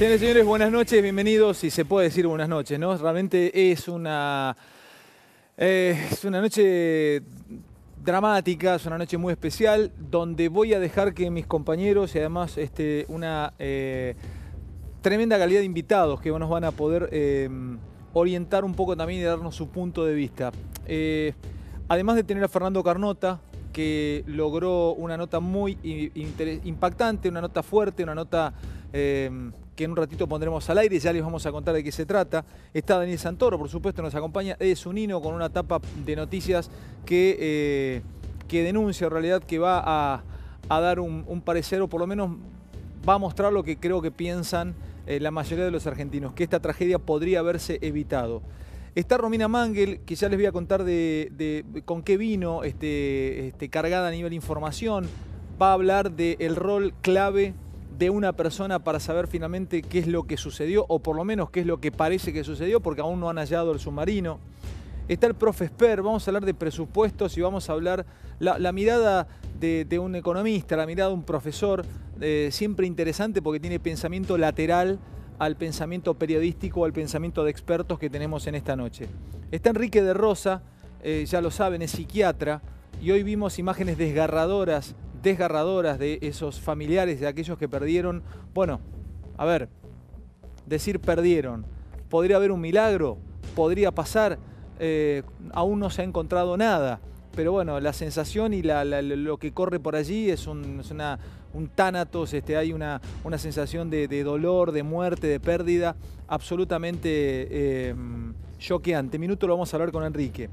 Señores y señores, buenas noches, bienvenidos, si se puede decir buenas noches, ¿no? Realmente es una noche dramática, es una noche muy especial, donde voy a dejar que mis compañeros y además una tremenda calidad de invitados que nos van a poder orientar un poco también y darnos su punto de vista. Además de tener a Fernando Carnota, que logró una nota muy impactante, una nota fuerte, una nota que en un ratito pondremos al aire, ya les vamos a contar de qué se trata. Está Daniel Santoro, por supuesto, nos acompaña Es Unino con una tapa de noticias que denuncia en realidad, que va a dar un parecer, o por lo menos va a mostrar lo que creo que piensan la mayoría de los argentinos, que esta tragedia podría haberse evitado. Está Romina Mangel, que ya les voy a contar con qué vino cargada a nivel información. Va a hablar del rol clave de una persona para saber finalmente qué es lo que sucedió, o por lo menos qué es lo que parece que sucedió, porque aún no han hallado el submarino. Está el profe Esper, vamos a hablar de presupuestos y vamos a hablar la mirada de un economista, la mirada de un profesor, siempre interesante porque tiene pensamiento lateral al pensamiento periodístico, al pensamiento de expertos que tenemos en esta noche. Está Enrique de Rosa, ya lo saben, es psiquiatra, y hoy vimos imágenes desgarradoras de esos familiares, de aquellos que perdieron. Bueno, a ver, decir perdieron, ¿podría haber un milagro? ¿Podría pasar? Aún no se ha encontrado nada, pero bueno, la sensación y lo que corre por allí es un tánatos, hay una sensación de dolor, de muerte, de pérdida, absolutamente choqueante. Minuto lo vamos a hablar con Enrique.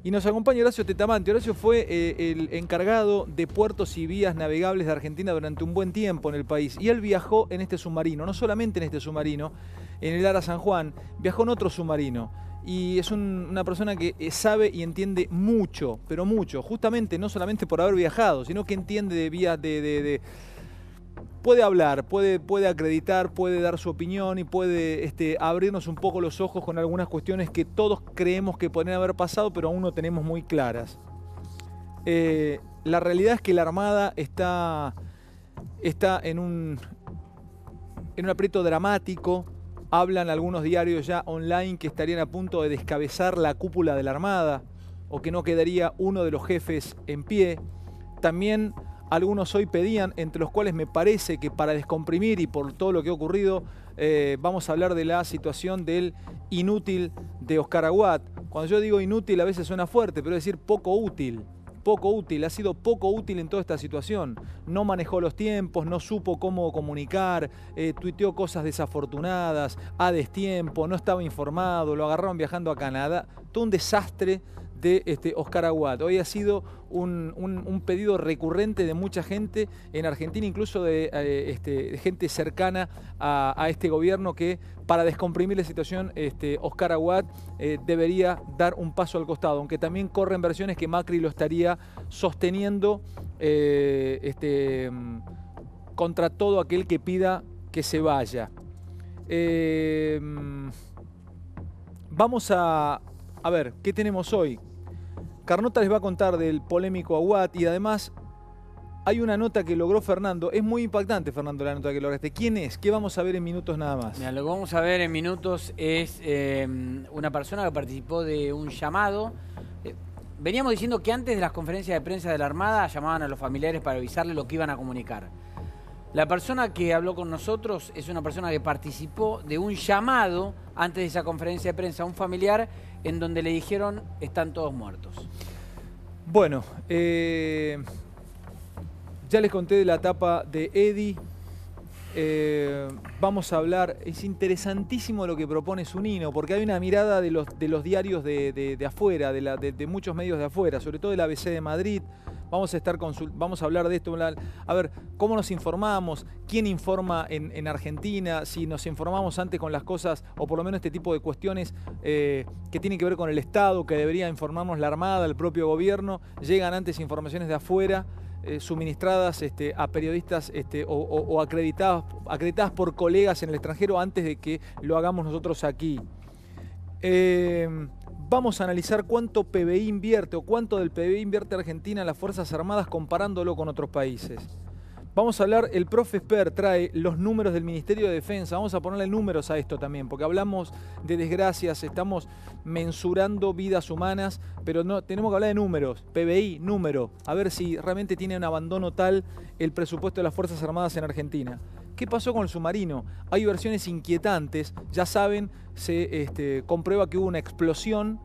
Y nos acompaña Horacio Tetamante. Horacio fue el encargado de puertos y vías navegables de Argentina durante un buen tiempo en el país. Y él viajó en este submarino, no solamente en este submarino, en el Ara San Juan, viajó en otro submarino. Y es una persona que sabe y entiende mucho, pero mucho, justamente no solamente por haber viajado, sino que entiende de vías puede hablar, puede acreditar, puede dar su opinión y puede abrirnos un poco los ojos con algunas cuestiones que todos creemos que podrían haber pasado, pero aún no tenemos muy claras. La realidad es que la Armada está en un aprieto dramático. Hablan algunos diarios ya online que estarían a punto de descabezar la cúpula de la Armada, o que no quedaría uno de los jefes en pie. También algunos hoy pedían, entre los cuales me parece que para descomprimir y por todo lo que ha ocurrido, vamos a hablar de la situación del inútil de Oscar Aguad. Cuando yo digo inútil a veces suena fuerte, pero es decir poco útil. Poco útil, ha sido poco útil en toda esta situación. No manejó los tiempos, no supo cómo comunicar, tuiteó cosas desafortunadas, a destiempo, no estaba informado, lo agarraron viajando a Canadá. Todo un desastre de Oscar Aguad. Hoy ha sido un pedido recurrente de mucha gente en Argentina, incluso de gente cercana a este gobierno, que para descomprimir la situación Oscar Aguad debería dar un paso al costado, aunque también corren versiones que Macri lo estaría sosteniendo contra todo aquel que pida que se vaya. Vamos a ver, ¿qué tenemos hoy? Carnota les va a contar del polémico Aguad y además hay una nota que logró Fernando. Es muy impactante, Fernando, la nota que lograste. ¿Quién es? ¿Qué vamos a ver en minutos nada más? Mira, lo que vamos a ver en minutos es una persona que participó de un llamado. Veníamos diciendo que antes de las conferencias de prensa de la Armada llamaban a los familiares para avisarles lo que iban a comunicar. La persona que habló con nosotros es una persona que participó de un llamado antes de esa conferencia de prensa a un familiar en donde le dijeron están todos muertos. Bueno, ya les conté de la etapa de Eddie. Vamos a hablar, es interesantísimo lo que propone Zunino, porque hay una mirada de los diarios de afuera, de muchos medios de afuera, sobre todo del ABC de Madrid. Vamos a hablar de esto, a ver cómo nos informamos, quién informa en Argentina, si nos informamos antes con las cosas, o por lo menos este tipo de cuestiones que tienen que ver con el Estado, que debería informarnos la Armada, el propio gobierno. Llegan antes informaciones de afuera, suministradas a periodistas o acreditadas por colegas en el extranjero antes de que lo hagamos nosotros aquí. Vamos a analizar cuánto PBI invierte o cuánto del PBI invierte Argentina en las Fuerzas Armadas comparándolo con otros países. Vamos a hablar, el profe Esper trae los números del Ministerio de Defensa. Vamos a ponerle números a esto también, porque hablamos de desgracias, estamos mensurando vidas humanas, pero no tenemos que hablar de números. PBI, número. A ver si realmente tiene un abandono tal el presupuesto de las Fuerzas Armadas en Argentina. ¿Qué pasó con el submarino? Hay versiones inquietantes. Ya saben, se comprueba que hubo una explosión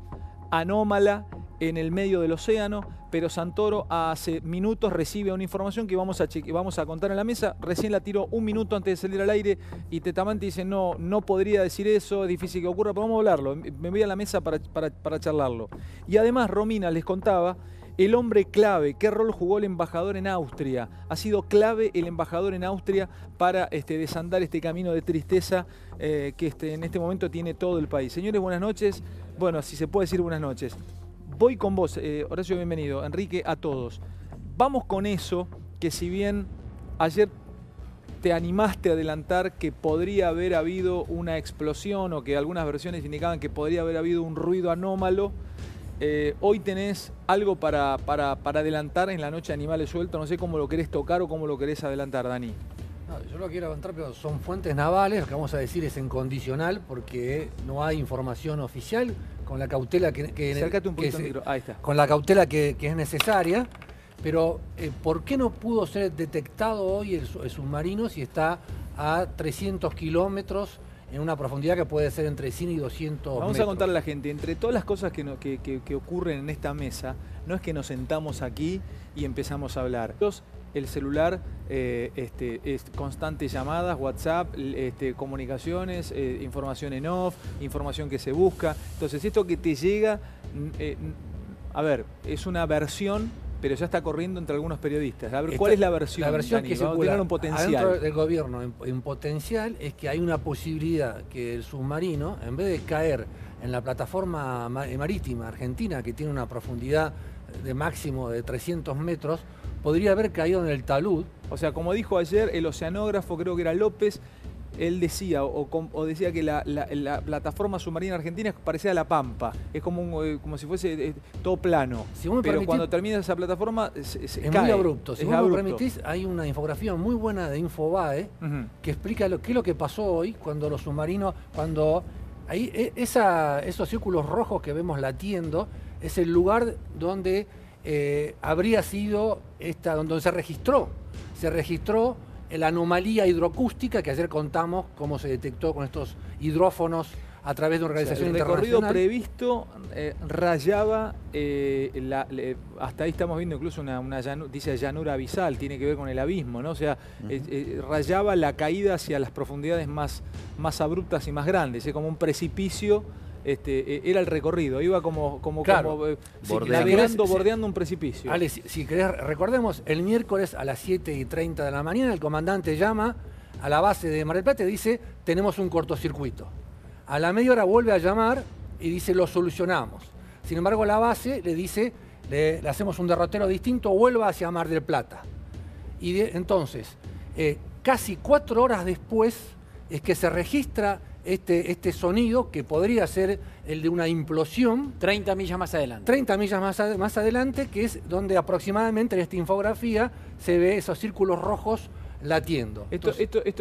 anómala en el medio del océano, pero Santoro hace minutos recibe una información que vamos a contar en la mesa. Recién la tiro un minuto antes de salir al aire y Tetamante dice, no podría decir eso, es difícil que ocurra, pero vamos a hablarlo. Me voy a la mesa para charlarlo. Y además, Romina les contaba, el hombre clave, qué rol jugó el embajador en Austria. Ha sido clave el embajador en Austria para desandar este camino de tristeza que en este momento tiene todo el país. Señores, buenas noches. Bueno, si se puede decir buenas noches. Voy con vos, Horacio, bienvenido. Enrique, a todos. Vamos con eso, que si bien ayer te animaste a adelantar que podría haber habido una explosión o que algunas versiones indicaban que podría haber habido un ruido anómalo, hoy tenés algo para adelantar en la noche de Animales Sueltos. No sé cómo lo querés tocar o cómo lo querés adelantar, Dani. No, yo lo quiero adelantar, pero son fuentes navales. Lo que vamos a decir es en condicional porque no hay información oficial, con la cautela Acércate un poquito al micro. Ahí está. Con la cautela que es necesaria. Pero ¿por qué no pudo ser detectado hoy el submarino si está a 300 kilómetros en una profundidad que puede ser entre 100 y 200 Vamos metros? a contarle a la gente, entre todas las cosas que ocurren en esta mesa, no es que nos sentamos aquí y empezamos a hablar. El celular, es constantes llamadas, WhatsApp, comunicaciones, información en off, información que se busca. Entonces esto que te llega, a ver, es una versión, pero ya está corriendo entre algunos periodistas. A ver, ¿cuál es la versión? La versión Dani? que Vamos a tener un potencial. adentro del gobierno en potencial es que hay una posibilidad que el submarino, en vez de caer en la plataforma marítima argentina, que tiene una profundidad de máximo de 300 metros, podría haber caído en el talud. O sea, como dijo ayer el oceanógrafo, creo que era López, él decía, o decía que la plataforma submarina argentina parecía la Pampa, es como si fuese todo plano, Si vos me pero permitís, cuando termina esa plataforma se es cae. muy abrupto. Si Es vos me abrupto. permitís, hay una infografía muy buena de Infobae que explica qué es lo que pasó hoy cuando los submarinos, esos círculos rojos que vemos latiendo, es el lugar donde habría sido donde se registró la anomalía hidroacústica que ayer contamos cómo se detectó con estos hidrófonos a través de una organización internacional. El recorrido previsto rayaba, hasta ahí estamos viendo incluso dice llanura abisal, tiene que ver con el abismo, ¿no? O sea, rayaba la caída hacia las profundidades más abruptas y más grandes, como un precipicio. Era el recorrido, iba como bordeando un precipicio. Ale, si querés, recordemos, el miércoles a las 7:30 de la mañana el comandante llama a la base de Mar del Plata y dice, tenemos un cortocircuito. A la media hora vuelve a llamar y dice, lo solucionamos. Sin embargo, la base le dice, le hacemos un derrotero distinto, vuelva hacia Mar del Plata. Y entonces, casi 4 horas después es que se registra este sonido que podría ser el de una implosión. 30 millas más adelante. 30 millas más adelante, que es donde aproximadamente en esta infografía se ve esos círculos rojos latiendo. Esto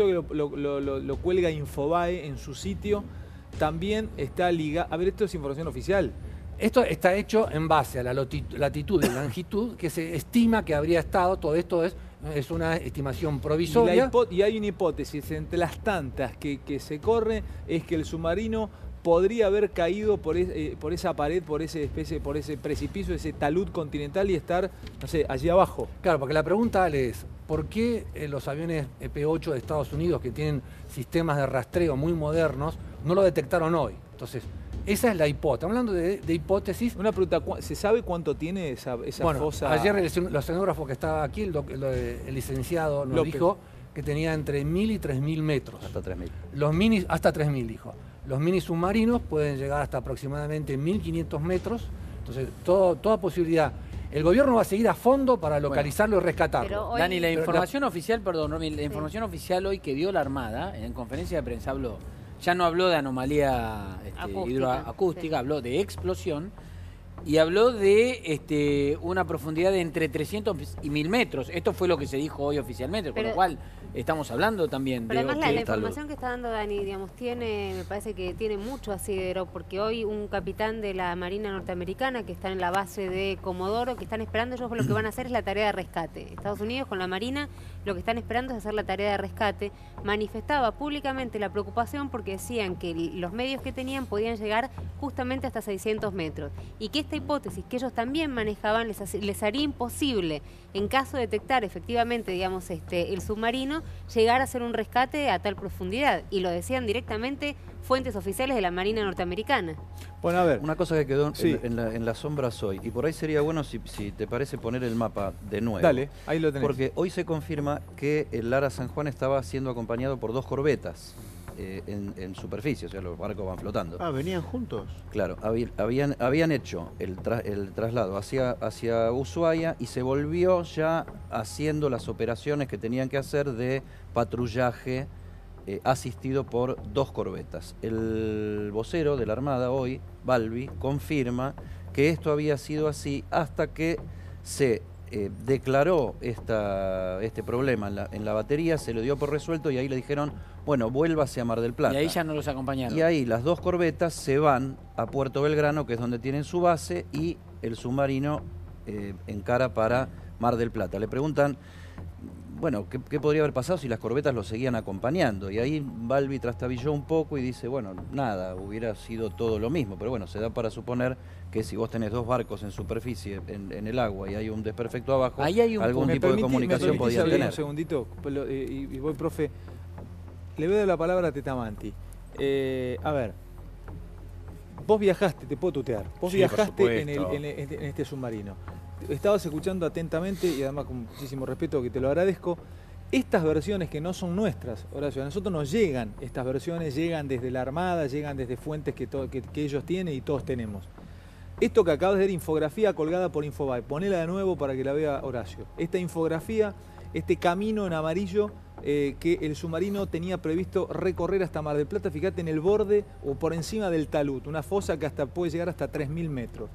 lo cuelga Infobae en su sitio, también está ligado. A ver, esto es información oficial. Esto está hecho en base a la latitud y la longitud que se estima que habría estado. Todo esto es una estimación provisoria. Y hay una hipótesis entre las tantas que se corre, es que el submarino podría haber caído por esa pared, por ese precipicio, ese talud continental y estar, no sé, allí abajo. Claro, porque la pregunta, Ale, es ¿por qué los aviones P-8 de Estados Unidos, que tienen sistemas de rastreo muy modernos, no lo detectaron hoy? Entonces, esa es la hipótesis. Estamos hablando de hipótesis. Una pregunta, ¿se sabe cuánto tiene esa fosa? Ayer el oceanógrafo que estaba aquí, el licenciado, nos López dijo que tenía entre 1.000 y 3.000 metros. Hasta 3.000. Los minis, hasta 3.000, dijo. Los mini submarinos pueden llegar hasta aproximadamente 1.500 metros. Entonces, toda posibilidad. El gobierno va a seguir a fondo para localizarlo y rescatarlo. Hoy... Dani, la información oficial, perdón, Romy, la información oficial hoy que dio la Armada, en conferencia de prensa ya no habló de anomalía hidroacústica, habló de explosión. Y habló de una profundidad de entre 300 y 1000 metros. Esto fue lo que se dijo hoy oficialmente, con lo cual estamos hablando también pero de... además la información que está dando Dani, digamos, me parece que tiene mucho asidero, porque hoy un capitán de la Marina norteamericana que está en la base de Comodoro, que están esperando, ellos lo que van a hacer es la tarea de rescate. Estados Unidos con la Marina lo que están esperando es hacer la tarea de rescate. Manifestaba públicamente la preocupación porque decían que los medios que tenían podían llegar justamente hasta 600 metros y que esta hipótesis que ellos también manejaban les haría imposible, en caso de detectar efectivamente, digamos, el submarino, llegar a hacer un rescate a tal profundidad. Y lo decían directamente fuentes oficiales de la Marina norteamericana. Bueno, a ver. Una cosa que quedó en las sombras hoy, y por ahí sería bueno si te parece poner el mapa de nuevo. Dale, ahí lo tenés. Porque hoy se confirma que el Lara San Juan estaba siendo acompañado por 2 corbetas en superficie, o sea, los barcos van flotando. Ah, ¿venían juntos? Claro, habían hecho el traslado hacia Ushuaia y se volvió ya haciendo las operaciones que tenían que hacer de patrullaje asistido por 2 corbetas. El vocero de la Armada hoy, Balbi, confirma que esto había sido así hasta que se declaró este problema en la batería, se lo dio por resuelto y ahí le dijeron, bueno, vuélvase a Mar del Plata. Y ahí ya no los acompañaron. Y ahí las 2 corbetas se van a Puerto Belgrano, que es donde tienen su base, y el submarino encara para Mar del Plata. Le preguntan, bueno, ¿qué podría haber pasado si las corbetas lo seguían acompañando? Y ahí Balbi trastabilló un poco y dice, bueno, nada, hubiera sido todo lo mismo, pero bueno, se da para suponer que si vos tenés 2 barcos en superficie, en el agua, y hay un desperfecto abajo, ahí hay algún tipo de comunicación podía tener. Un segundito, y voy, profe, le voy a dar la palabra a Tetamanti. A ver, vos viajaste, te puedo tutear, vos viajaste en este submarino. Estabas escuchando atentamente y además con muchísimo respeto, que te lo agradezco. Estas versiones que no son nuestras, Horacio, a nosotros nos llegan, estas versiones llegan desde la Armada, llegan desde fuentes que ellos tienen y todos tenemos. Esto que acabas de ver, infografía colgada por Infobae, ponela de nuevo para que la vea Horacio. Esta infografía, este camino en amarillo que el submarino tenía previsto recorrer hasta Mar del Plata, fíjate, en el borde o por encima del talud, una fosa que puede llegar hasta 3000 metros.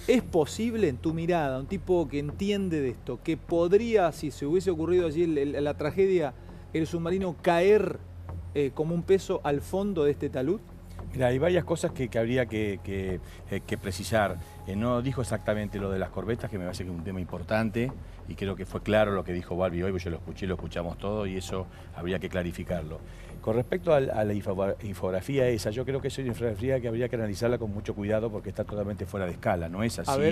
¿Es posible, en tu mirada, un tipo que entiende de esto, que podría, si se hubiese ocurrido allí la tragedia, el submarino caer como un peso al fondo de este talud? Mira, hay varias cosas que habría que precisar. No dijo exactamente lo de las corbetas, que me parece que es un tema importante, y creo que fue claro lo que dijo Balbi hoy, porque yo lo escuché, lo escuchamos todo, y eso habría que clarificarlo. Con respecto a la infografía esa, yo creo que es una infografía que habría que analizarla con mucho cuidado porque está totalmente fuera de escala, no es así. A ver.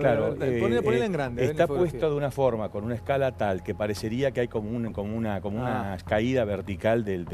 Claro, ponela en grande. Está puesto de una forma, con una escala tal, que parecería que hay como una caída vertical del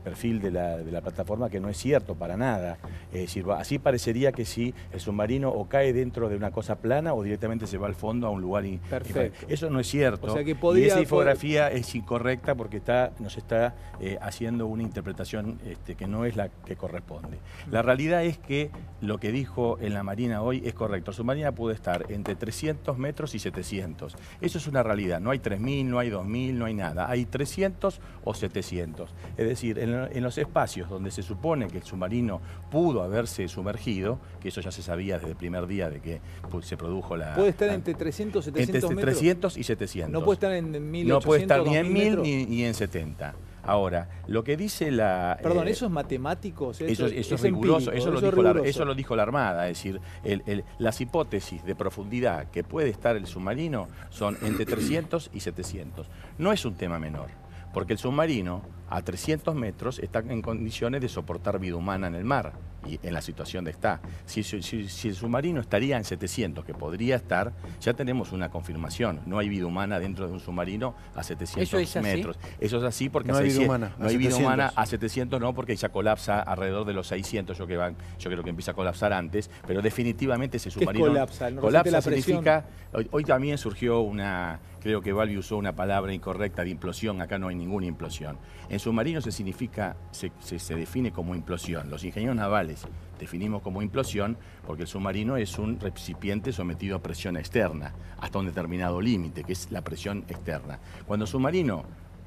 perfil de la plataforma, que no es cierto para nada. Es decir, así parecería que si el submarino o cae dentro de una cosa plana o directamente se va al fondo a un lugar. Perfecto. Eso no es cierto. O sea que y esa infografía es incorrecta porque nos está haciendo una interpretación que no es la que corresponde. La realidad es que lo que dijo en la Marina hoy es correcto. El submarino puede estar entre 300 metros y 700. Eso es una realidad. No hay 3000, no hay 2000, no hay nada. Hay 300 o 700. Es decir, en los espacios donde se supone que el submarino pudo haberse sumergido, que eso ya se sabía desde el primer día de que se produjo la... ¿Puede estar entre 300 y 700 entre metros? 300 y 700. No puede estar en 1800. No puede estar ni en 1000 metros. ni en 70. Ahora, lo que dice la... Perdón, ¿eso es matemático? O sea, eso es riguroso, eso lo dijo la Armada, es decir, las hipótesis de profundidad que puede estar el submarino son entre 300 y 700. No es un tema menor, porque el submarino a 300 metros está en condiciones de soportar vida humana en el mar y en la situación de está. Si el submarino estaría en 700, que podría estar, ya tenemos una confirmación. No hay vida humana dentro de un submarino a 700 metros. Eso es así porque no hay vida humana. No hay vida humana a 700, no, porque ya colapsa alrededor de los 600. Yo creo que empieza a colapsar antes, pero definitivamente ese submarino... Colapsa significa... Hoy también surgió creo que Balbi usó una palabra incorrecta de implosión. Acá no hay ninguna implosión. En submarino se define como implosión. Los ingenieros navales definimos como implosión porque el submarino es un recipiente sometido a presión externa hasta un determinado límite, que es la presión externa. Cuando el submarino,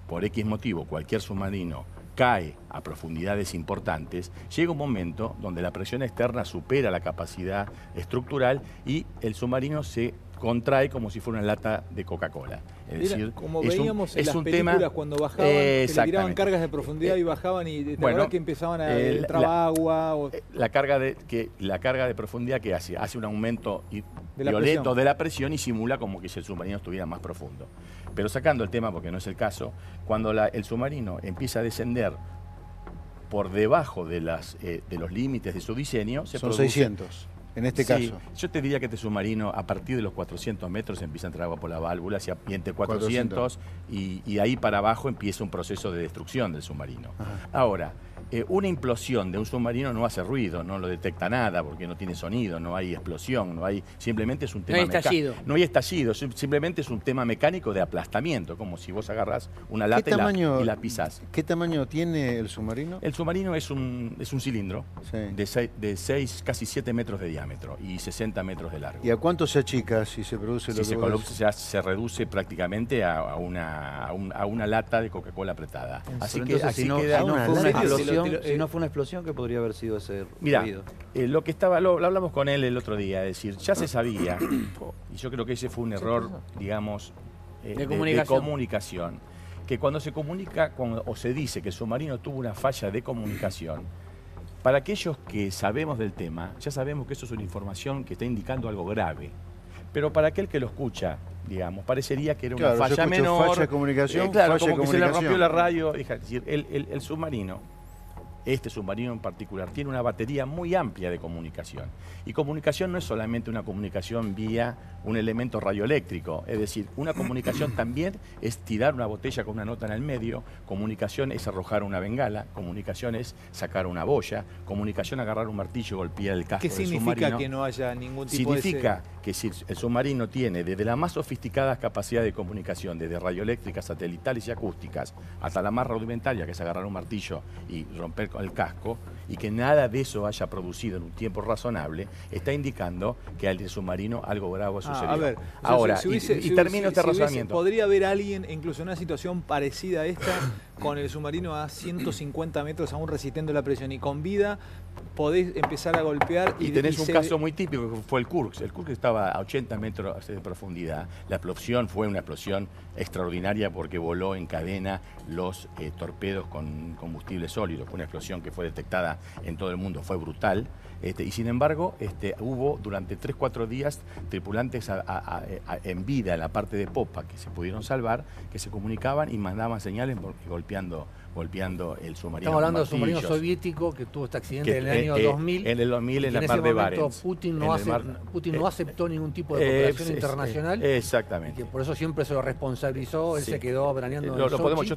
por X motivo, cualquier submarino, cae a profundidades importantes, llega un momento donde la presión externa supera la capacidad estructural y el submarino se contrae como si fuera una lata de Coca-Cola. Es decir, como es veíamos en es las un películas tema, cuando bajaban, que le tiraban exactamente. cargas de profundidad y bajaban y ¿te Bueno, acordás que empezaban a entrar la- agua? O... La carga de profundidad que hace un aumento De la violento presión. de la presión y simula como que si el submarino estuviera más profundo. Pero sacando el tema, porque no es el caso, cuando el submarino empieza a descender por debajo de los límites de su diseño, se Son produce... 600, en este Sí, caso. yo te diría que este submarino, a partir de los 400 metros, empieza a entrar agua por las válvulas y entre 400 y ahí para abajo empieza un proceso de destrucción del submarino. Ajá. Ahora, una implosión de un submarino no hace ruido, no lo detecta nada porque no tiene sonido, no hay explosión, simplemente es un tema hay estallido. No hay estallido, simplemente es un tema mecánico de aplastamiento, como si vos agarrás una lata y la pisás. ¿Qué tamaño tiene el submarino? El submarino es un cilindro Sí. de 6, casi 7 metros de diámetro y 60 metros de largo. ¿Y a cuánto se achica si se produce lo Si que se, vos decís? se reduce prácticamente a una lata de Coca-Cola apretada. Así Pero que entonces, así si no, queda si no una fue una lata. explosión, Te lo- si no fue una explosión, ¿qué podría haber sido ese Mira, ruido? lo hablamos con él el otro día, es decir, ya se sabía, y yo creo que ese fue un error, digamos, De comunicación. comunicación, que cuando se comunica o se dice que el submarino tuvo una falla de comunicación, para aquellos que sabemos del tema, ya sabemos que eso es una información que está indicando algo grave. Pero para aquel que lo escucha, digamos, parecería que era una Claro, yo falla escucho menor. falla de comunicación, claro, falla de como que se le rompió comunicación. la radio. Es decir, el submarino, este submarino en particular, tiene una batería muy amplia de comunicación. Y comunicación no es solamente una comunicación vía un elemento radioeléctrico. Es decir, una comunicación también es tirar una botella con una nota en el medio, comunicación es arrojar una bengala, comunicación es sacar una boya, comunicación agarrar un martillo y golpear el casco ¿Qué del significa submarino. que no haya ningún tipo Significa que si el submarino tiene desde las más sofisticadas capacidades de comunicación, desde radioeléctricas, satelitales y acústicas, hasta la más rudimentaria, que es agarrar un martillo y romper con el casco, y que nada de eso haya producido en un tiempo razonable, está indicando que al submarino algo grave sucedió. a ver, Ahora, si hubiese- y si termino este si hubiese- razonamiento. ¿Podría haber alguien, incluso en una situación parecida a esta, con el submarino a 150 metros aún resistiendo la presión y con vida, podés empezar a golpear Y tenés un se- caso muy típico, que fue el Kursk. El Kursk estaba a 80 metros de profundidad. La explosión fue una explosión extraordinaria porque voló en cadena los torpedos con combustible sólido. Fue una explosión que fue detectada en todo el mundo, fue brutal. Y sin embargo, hubo durante 3-4 días tripulantes en vida en la parte de popa que se pudieron salvar, que se comunicaban y mandaban señales golpeando el submarino. Estamos hablando con del submarino martillos. soviético que tuvo este accidente Que, en el año 2000. En el 2000 en y la en mar ese de momento Barents. Putin En no, el mar- Putin no aceptó ningún tipo de cooperación internacional. Exactamente. Y que por eso siempre se lo responsabilizó, él Sí. se quedó veraneando en Lo Sochi. podemos, yo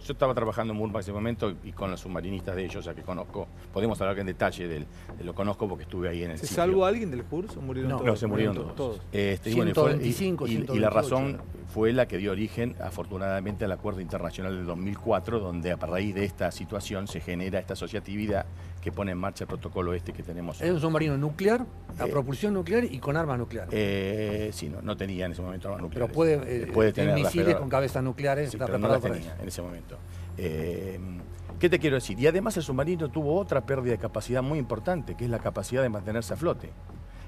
estaba trabajando en Murmansk en ese momento y con los submarinistas de ellos, o sea que conozco, podemos hablar en detalle lo conozco porque estuve ahí en el ¿Se sitio. salvó alguien del curso o murieron No, todos? No, se murieron todos. Y bueno, 125, y la 128. razón fue la que dio origen, afortunadamente, al Acuerdo Internacional del 2004, donde a raíz de esta situación se genera esta asociatividad que pone en marcha el protocolo que tenemos. Es un submarino nuclear, a Eh, propulsión nuclear y con armas nucleares. Sí, no tenía en ese momento armas Pero nucleares. puede Puede tener tenerlas, misiles pero- con cabezas nucleares, Sí, está pero no preparado la para tenía eso. en ese momento. ¿Qué te quiero decir? Y además el submarino tuvo otra pérdida de capacidad muy importante, que es la capacidad de mantenerse a flote.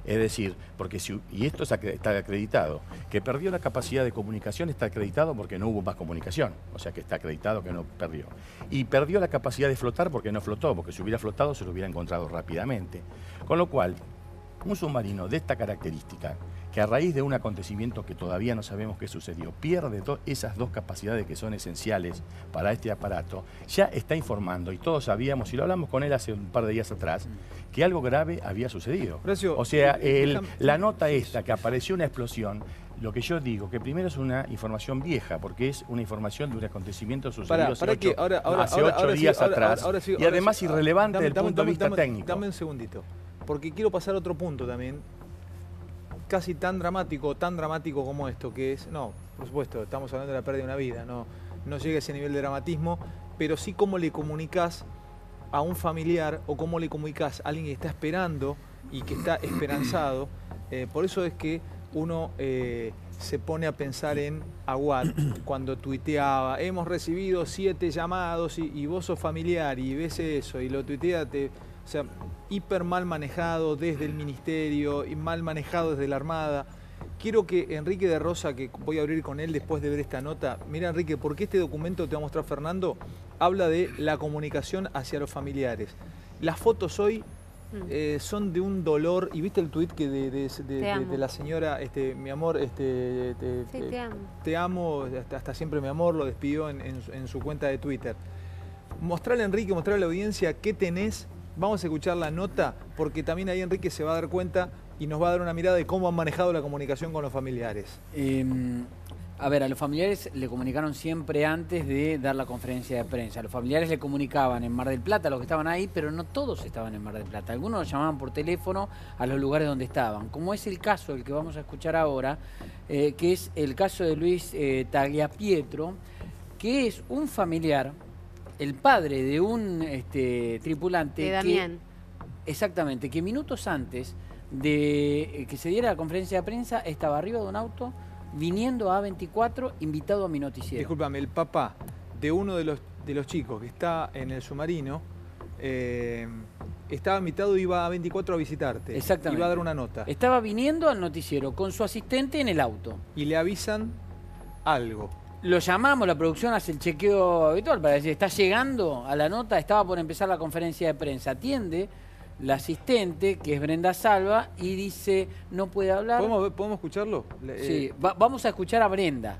Es decir, porque y esto está acreditado, que perdió la capacidad de comunicación está acreditado porque no hubo más comunicación, o sea que está acreditado que no perdió. Y perdió la capacidad de flotar porque no flotó, porque si hubiera flotado se lo hubiera encontrado rápidamente. Con lo cual, un submarino de esta característica, que a raíz de un acontecimiento que todavía no sabemos qué sucedió, pierde esas dos capacidades que son esenciales para este aparato, ya está informando, y todos sabíamos, y lo hablamos con él hace un par de días atrás, que algo grave había sucedido. Horacio, O sea, déjame- la nota esta, que apareció una explosión, lo que yo digo, que primero es una información vieja, porque es una información de un acontecimiento sucedido hace Para que 8 días atrás, y además irrelevante desde el punto de vista técnico. Dame un segundito, porque quiero pasar a otro punto también, casi tan dramático como esto, que es, no, por supuesto, estamos hablando de la pérdida de una vida, no llega a ese nivel de dramatismo, pero sí cómo le comunicás a un familiar o cómo le comunicás a alguien que está esperando y que está esperanzado. Por eso es que uno se pone a pensar en Aguad cuando tuiteaba, hemos recibido 7 llamados y vos sos familiar y ves eso y lo tuitea, o sea, hiper mal manejado desde el ministerio y mal manejado desde la Armada. Quiero que Enrique de Rosa, que voy a abrir con él después de ver esta nota, mira Enrique, porque este documento te va a mostrar Fernando, habla de la comunicación hacia los familiares. Las fotos hoy son de un dolor, y viste el tuit que de la señora, mi amor, Sí, te amo. te amo, hasta siempre mi amor, lo despidió en su cuenta de Twitter. Mostrarle a Enrique, mostrarle a la audiencia qué tenés, vamos a escuchar la nota, porque también ahí Enrique se va a dar cuenta y nos va a dar una mirada de cómo han manejado la comunicación con los familiares. A ver, a los familiares le comunicaron siempre antes de dar la conferencia de prensa. Los familiares le comunicaban en Mar del Plata, los que estaban ahí, pero no todos estaban en Mar del Plata. Algunos los llamaban por teléfono a los lugares donde estaban, como es el caso del que vamos a escuchar ahora, que es el caso de Luis Tagliapietro, que es un familiar, el padre de un tripulante. De Damián. Exactamente, que minutos antes de que se diera la conferencia de prensa estaba arriba de un auto viniendo a A24 invitado a mi noticiero. Discúlpame, el papá de uno de los chicos que está en el submarino estaba invitado y iba a A24 a visitarte. Exactamente. Iba a dar una nota. Estaba viniendo al noticiero con su asistente en el auto. Y le avisan algo. Lo llamamos, la producción hace el chequeo habitual para decir, está llegando a la nota, estaba por empezar la conferencia de prensa. Atiende la asistente, que es Brenda Salva, y dice, no puede hablar. ¿Podemos escucharlo? Sí, vamos a escuchar a Brenda,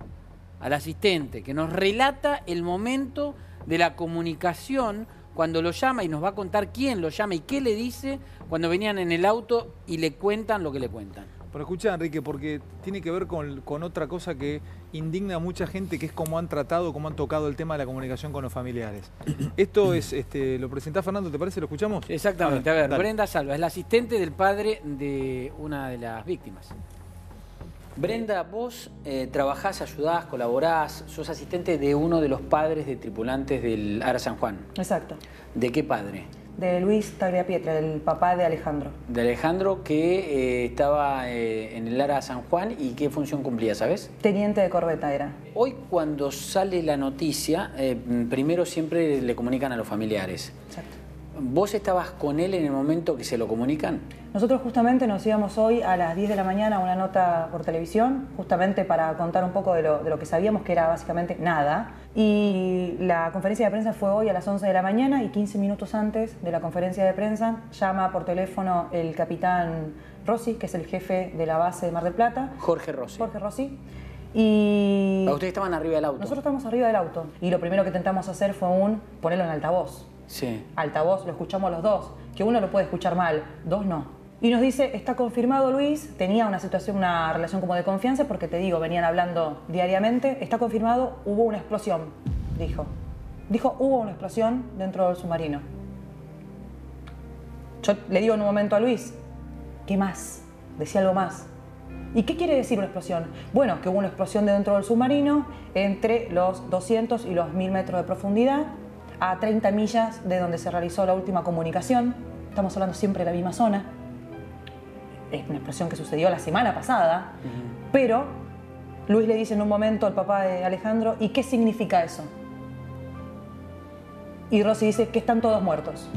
a la asistente, que nos relata el momento de la comunicación cuando lo llama y nos va a contar quién lo llama y qué le dice cuando venían en el auto y le cuentan lo que le cuentan. Pero escucha, Enrique, porque tiene que ver con otra cosa que indigna a mucha gente, que es cómo han tratado, cómo han tocado el tema de la comunicación con los familiares. Esto es, lo presentá Fernando, ¿te parece? ¿Lo escuchamos? Exactamente. A ver, dale. Brenda Salva es la asistente del padre de una de las víctimas. Brenda, vos trabajás, ayudás, colaborás, sos asistente de uno de los padres de tripulantes del Ara San Juan. Exacto. ¿De qué padre? De Luis Tagliapietro, el papá de Alejandro. De Alejandro, que estaba en el Ara San Juan y qué función cumplía, ¿sabes? Teniente de corbeta era. Hoy cuando sale la noticia, primero siempre le comunican a los familiares. Exacto. ¿Vos estabas con él en el momento que se lo comunican? Nosotros justamente nos íbamos hoy a las 10 de la mañana a una nota por televisión, justamente para contar un poco de lo que sabíamos, que era básicamente nada. Y la conferencia de prensa fue hoy a las 11 de la mañana y 15 minutos antes de la conferencia de prensa llama por teléfono el capitán Rossi, que es el jefe de la base de Mar del Plata. Jorge Rossi. Jorge Rossi. Y Ustedes estaban arriba del auto. nosotros estamos arriba del auto. Y lo primero que intentamos hacer fue ponerlo en altavoz. Sí. Altavoz, lo escuchamos los dos, que uno lo puede escuchar mal, dos no. Y nos dice, está confirmado Luis, tenía una relación como de confianza, porque te digo, venían hablando diariamente, está confirmado, hubo una explosión, dijo. Dijo, hubo una explosión dentro del submarino. Yo le digo en un momento a Luis, ¿qué más? Decía algo más. ¿Y qué quiere decir una explosión? Bueno, que hubo una explosión dentro del submarino entre los 200 y los 1000 metros de profundidad, a 30 millas de donde se realizó la última comunicación. Estamos hablando siempre de la misma zona. Es una explosión que sucedió la semana pasada, pero Luis le dice en un momento al papá de Alejandro, ¿y qué significa eso? Y Rossi dice que están todos muertos.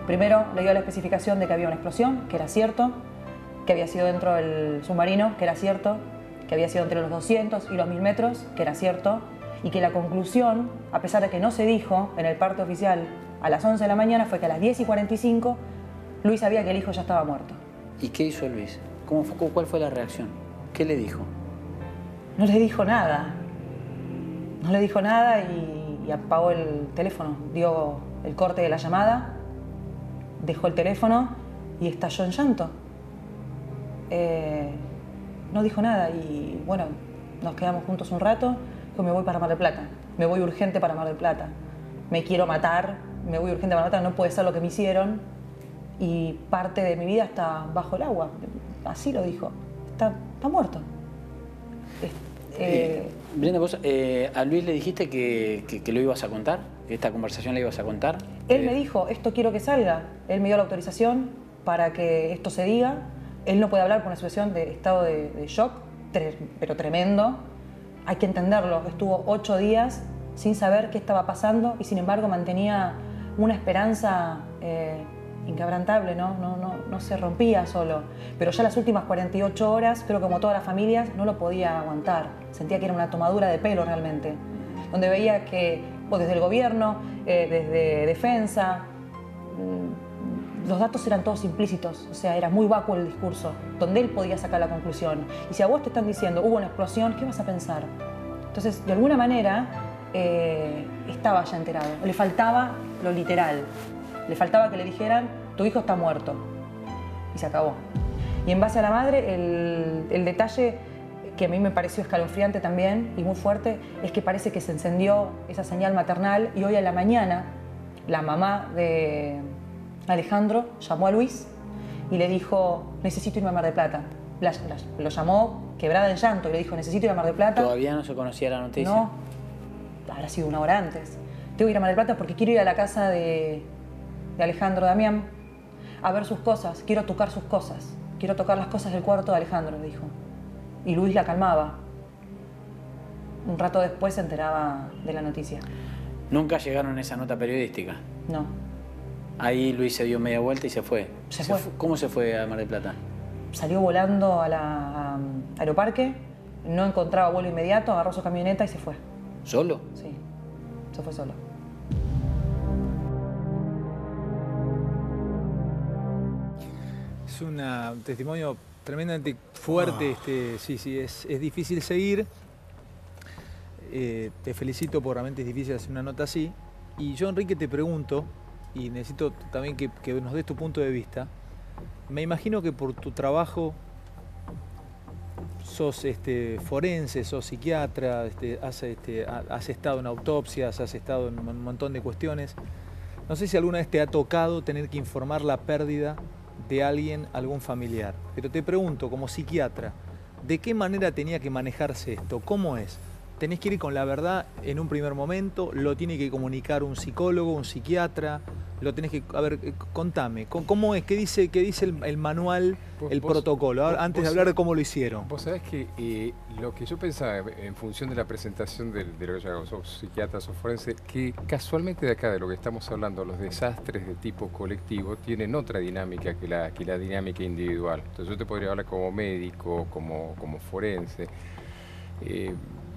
Primero le dio la especificación de que había una explosión, que era cierto, que había sido dentro del submarino, que era cierto, que había sido entre los 200 y los 1000 metros, que era cierto, y que la conclusión, a pesar de que no se dijo en el parte oficial a las 11 de la mañana, fue que a las 10:45 Luis sabía que el hijo ya estaba muerto. ¿Y qué hizo Luis? ¿Cuál fue la reacción? ¿Qué le dijo? No le dijo nada. No le dijo nada y apagó el teléfono. Dio el corte de la llamada, dejó el teléfono y estalló en llanto. No dijo nada y bueno, nos quedamos juntos un rato. Dijo, me voy para Mar del Plata, me voy urgente para Mar del Plata. Me quiero matar, me voy urgente para Mar del Plata, no puede ser lo que me hicieron. Y parte de mi vida está bajo el agua. Así lo dijo. Está muerto. Brenda, vos a Luis le dijiste que lo ibas a contar, que esta conversación la ibas a contar. Él me dijo, esto quiero que salga. Él me dio la autorización para que esto se diga, Él no puede hablar por una situación de estado de shock, pero tremendo. Hay que entenderlo. Estuvo 8 días sin saber qué estaba pasando y sin embargo mantenía una esperanza inquebrantable, no se rompía solo. Pero ya las últimas 48 horas, creo que como todas las familias, no lo podía aguantar. Sentía que era una tomadura de pelo realmente. Donde veía que desde el gobierno, desde Defensa, los datos eran todos implícitos, o sea, era muy vacuo el discurso, donde él podía sacar la conclusión. Y si a vos te están diciendo, hubo una explosión, ¿qué vas a pensar? Entonces, de alguna manera, estaba ya enterado. Le faltaba lo literal. Le faltaba que le dijeran, tu hijo está muerto. Y se acabó. Y en base a la madre, el detalle que a mí me pareció escalofriante también y muy fuerte, es que parece que se encendió esa señal maternal y hoy a la mañana la mamá de Alejandro llamó a Luis y le dijo, necesito irme a Mar del Plata. Lo llamó quebrada en llanto y le dijo, necesito ir a Mar del Plata. ¿Todavía no se conocía la noticia? No, habrá sido una hora antes. Tengo que ir a Mar del Plata porque quiero ir a la casa de Alejandro Damián a ver sus cosas, quiero tocar sus cosas, quiero tocar las cosas del cuarto de Alejandro, le dijo. Y Luis la calmaba. Un rato después se enteraba de la noticia. ¿Nunca llegaron a esa nota periodística? No. Ahí Luis se dio media vuelta y se fue. Se fue. ¿Cómo se fue a Mar del Plata? Salió volando a Aeroparque, no encontraba vuelo inmediato, agarró su camioneta y se fue. ¿Solo? Sí, se fue solo. Es un testimonio tremendamente fuerte. Sí, es difícil seguir. Te felicito porque realmente es difícil hacer una nota así. Y yo, Enrique, te pregunto, y necesito también que nos des tu punto de vista. Me imagino que por tu trabajo sos forense, sos psiquiatra, has estado en autopsias, has estado en un montón de cuestiones. No sé si alguna vez te ha tocado tener que informar la pérdida de alguien, algún familiar. Pero te pregunto, como psiquiatra, ¿de qué manera tenía que manejarse esto? ¿Cómo es? ¿Tenés que ir con la verdad en un primer momento? ¿Lo tiene que comunicar un psicólogo, un psiquiatra? ¿Lo tenés que...? A ver, contame, ¿cómo es? ¿Qué dice el manual, el protocolo? Antes de hablar de cómo lo hicieron. Vos sabés que lo que yo pensaba en función de la presentación de lo que llamamos psiquiatras o forense, que casualmente de acá, de lo que estamos hablando, los desastres de tipo colectivo tienen otra dinámica que la dinámica individual. Entonces yo te podría hablar como médico, como forense.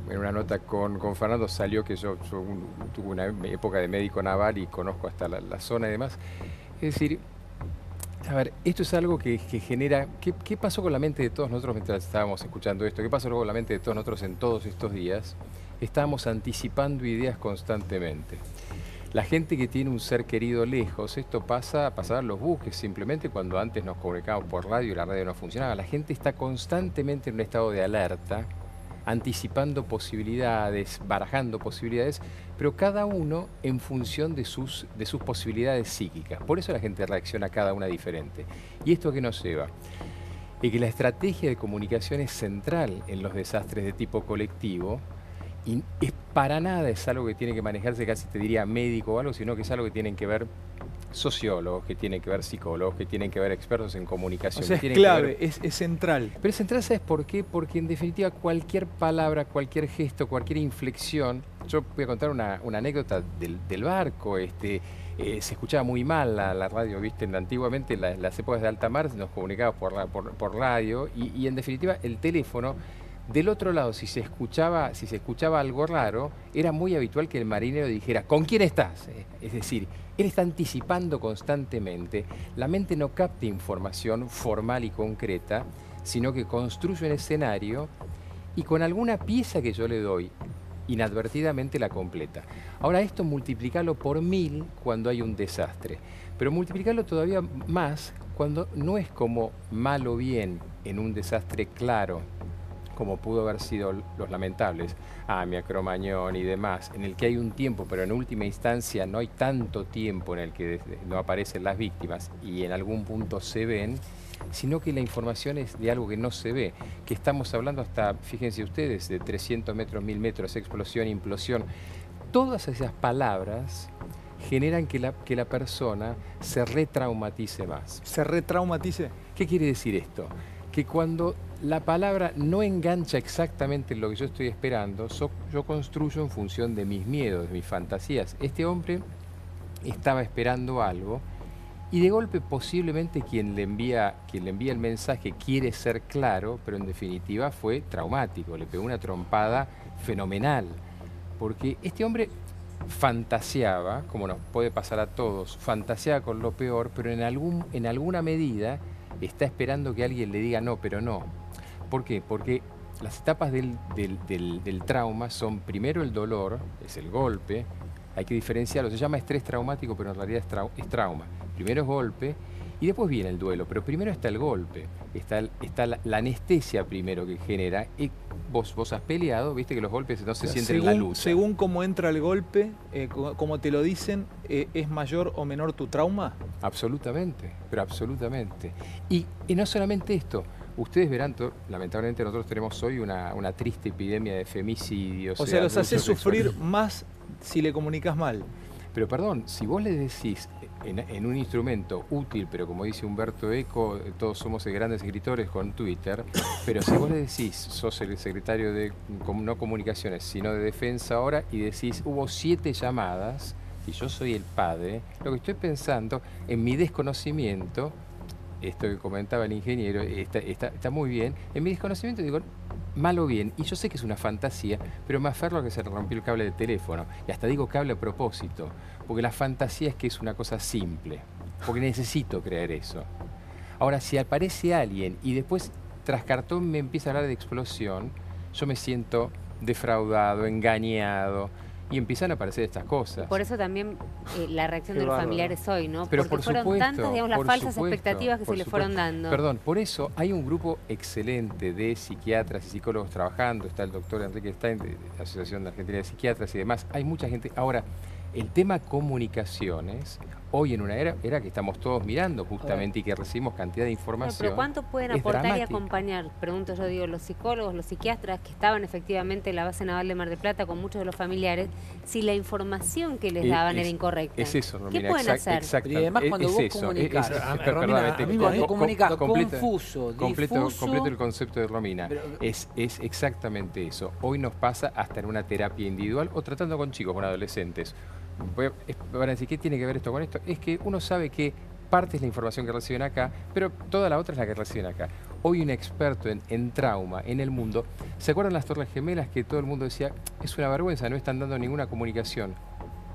En una nota con Fernando salió que yo tuve una época de médico naval y conozco hasta la zona y demás. Es decir, a ver, esto es algo que genera... ¿Qué pasó con la mente de todos nosotros mientras estábamos escuchando esto? ¿Qué pasó con la mente de todos nosotros en todos estos días? Estábamos anticipando ideas constantemente. La gente que tiene un ser querido lejos, esto pasaba en los buques, simplemente cuando antes nos comunicábamos por radio y la radio no funcionaba. La gente está constantemente en un estado de alerta, anticipando posibilidades, barajando posibilidades, pero cada uno en función de sus posibilidades psíquicas. Por eso la gente reacciona cada una diferente. ¿Y esto a qué nos lleva? Es que la estrategia de comunicación es central en los desastres de tipo colectivo y para nada es algo que tiene que manejarse, casi te diría médico o algo, sino que es algo que tienen que ver sociólogos, que tienen que ver psicólogos, que tienen que ver expertos en comunicación. O sea, es clave, es central. Pero es central, ¿sabes por qué? Porque en definitiva cualquier palabra, cualquier gesto, cualquier inflexión... Yo voy a contar una anécdota del barco. Se escuchaba muy mal la radio, ¿viste? Antiguamente, en las épocas de alta mar, nos comunicábamos por radio y en definitiva el teléfono... Del otro lado, si se escuchaba algo raro, era muy habitual que el marinero dijera, ¿con quién estás? Es decir, él está anticipando constantemente. La mente no capta información formal y concreta, sino que construye un escenario y con alguna pieza que yo le doy, inadvertidamente la completa. Ahora esto multiplicarlo por 1000 cuando hay un desastre, pero multiplicarlo todavía más cuando no es como mal o bien en un desastre claro, como pudo haber sido los lamentables, Cromañón y demás, en el que hay un tiempo, pero en última instancia no hay tanto tiempo en el que no aparecen las víctimas y en algún punto se ven, sino que la información es de algo que no se ve, que estamos hablando hasta, fíjense ustedes, de 300 metros, 1000 metros, explosión, implosión. Todas esas palabras generan que la persona se retraumatice más. ¿Se retraumatice? ¿Qué quiere decir esto? Que cuando la palabra no engancha exactamente en lo que yo estoy esperando, yo construyo en función de mis miedos, de mis fantasías. Este hombre estaba esperando algo y de golpe posiblemente quien le envía el mensaje quiere ser claro, pero en definitiva fue traumático, le pegó una trompada fenomenal. Porque este hombre fantaseaba, como nos puede pasar a todos, fantaseaba con lo peor, pero en alguna medida está esperando que alguien le diga no, pero no. ¿Por qué? Porque las etapas del trauma son primero el dolor, es el golpe, hay que diferenciarlo, se llama estrés traumático, pero en realidad es trauma. Primero es golpe y después viene el duelo, pero primero está el golpe, está la anestesia primero que genera. Y vos has peleado, viste que los golpes no se sienten en la luz. Según cómo entra el golpe, como te lo dicen, ¿es mayor o menor tu trauma? Absolutamente, pero absolutamente. Y no solamente esto, ustedes verán, lamentablemente nosotros tenemos hoy una triste epidemia de femicidios. O sea, los haces sufrir más si le comunicas mal. Pero perdón, si vos le decís en un instrumento útil, pero como dice Humberto Eco, todos somos grandes escritores con Twitter, pero si vos le decís, sos el secretario de no comunicaciones, sino de defensa ahora, y decís, hubo 7 llamadas, y yo soy el padre, lo que estoy pensando, en mi desconocimiento, esto que comentaba el ingeniero, está muy bien, en mi desconocimiento digo, mal o bien, y yo sé que es una fantasía, pero me aferro a que se rompió el cable de teléfono, y hasta digo cable a propósito, porque la fantasía es que es una cosa simple, porque necesito creer eso. Ahora, si aparece alguien y después tras cartón me empieza a hablar de explosión, yo me siento defraudado, engañado, y empiezan a aparecer estas cosas. Por eso también la reacción de los familiares hoy, ¿no? Pero porque fueron tantas, digamos, las falsas expectativas que se le fueron dando. Perdón, por eso hay un grupo excelente de psiquiatras y psicólogos trabajando. Está el doctor Enrique Stein, de la Asociación Argentina de Psiquiatras y demás. Hay mucha gente. Ahora, el tema comunicaciones, hoy en una era que estamos todos mirando justamente y que recibimos cantidad de información. Pero ¿cuánto pueden aportar dramática. y acompañar? Pregunto yo, digo, los psicólogos, los psiquiatras que estaban efectivamente en la base naval de Mar del Plata con muchos de los familiares, si la información que les daban era incorrecta. Es eso, Romina. ¿Qué pueden hacer? Exacto. Y además cuando vos comunicás, cuando comunicás confuso, difuso... Completo el concepto de Romina. Es exactamente eso. Hoy nos pasa hasta en una terapia individual o tratando con chicos, con adolescentes. Van a decir, ¿qué tiene que ver esto con esto? Es que uno sabe que parte es la información que reciben acá, pero toda la otra es la que reciben acá. Hoy un experto en trauma en el mundo, ¿se acuerdan las Torres Gemelas que todo el mundo decía, es una vergüenza, no están dando ninguna comunicación?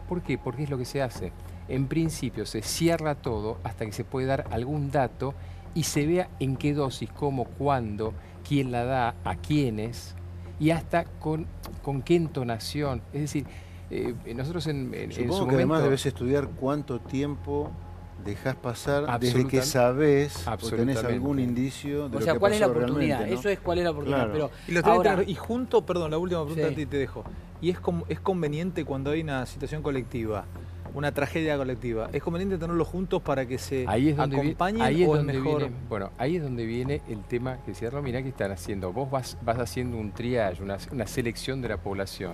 ¿Por qué? Porque es lo que se hace. En principio se cierra todo hasta que se puede dar algún dato y se vea en qué dosis, cómo, cuándo, quién la da, a quiénes y hasta con qué entonación. Es decir, nosotros en su Supongo que momento, además debes estudiar cuánto tiempo dejas pasar desde que sabes o tenés algún indicio de o lo sea, que ¿cuál es la pasó oportunidad? realmente, ¿no? Eso es cuál es la oportunidad. Claro. Pero Y junto, perdón, la última pregunta Sí. antes y te dejo. ¿Y es conveniente cuando hay una situación colectiva, una tragedia colectiva, es conveniente tenerlos juntos para que se acompañen o es mejor? Ahí es donde viene el tema que decía Romina, que están haciendo. Vos vas haciendo un triage, una selección de la población.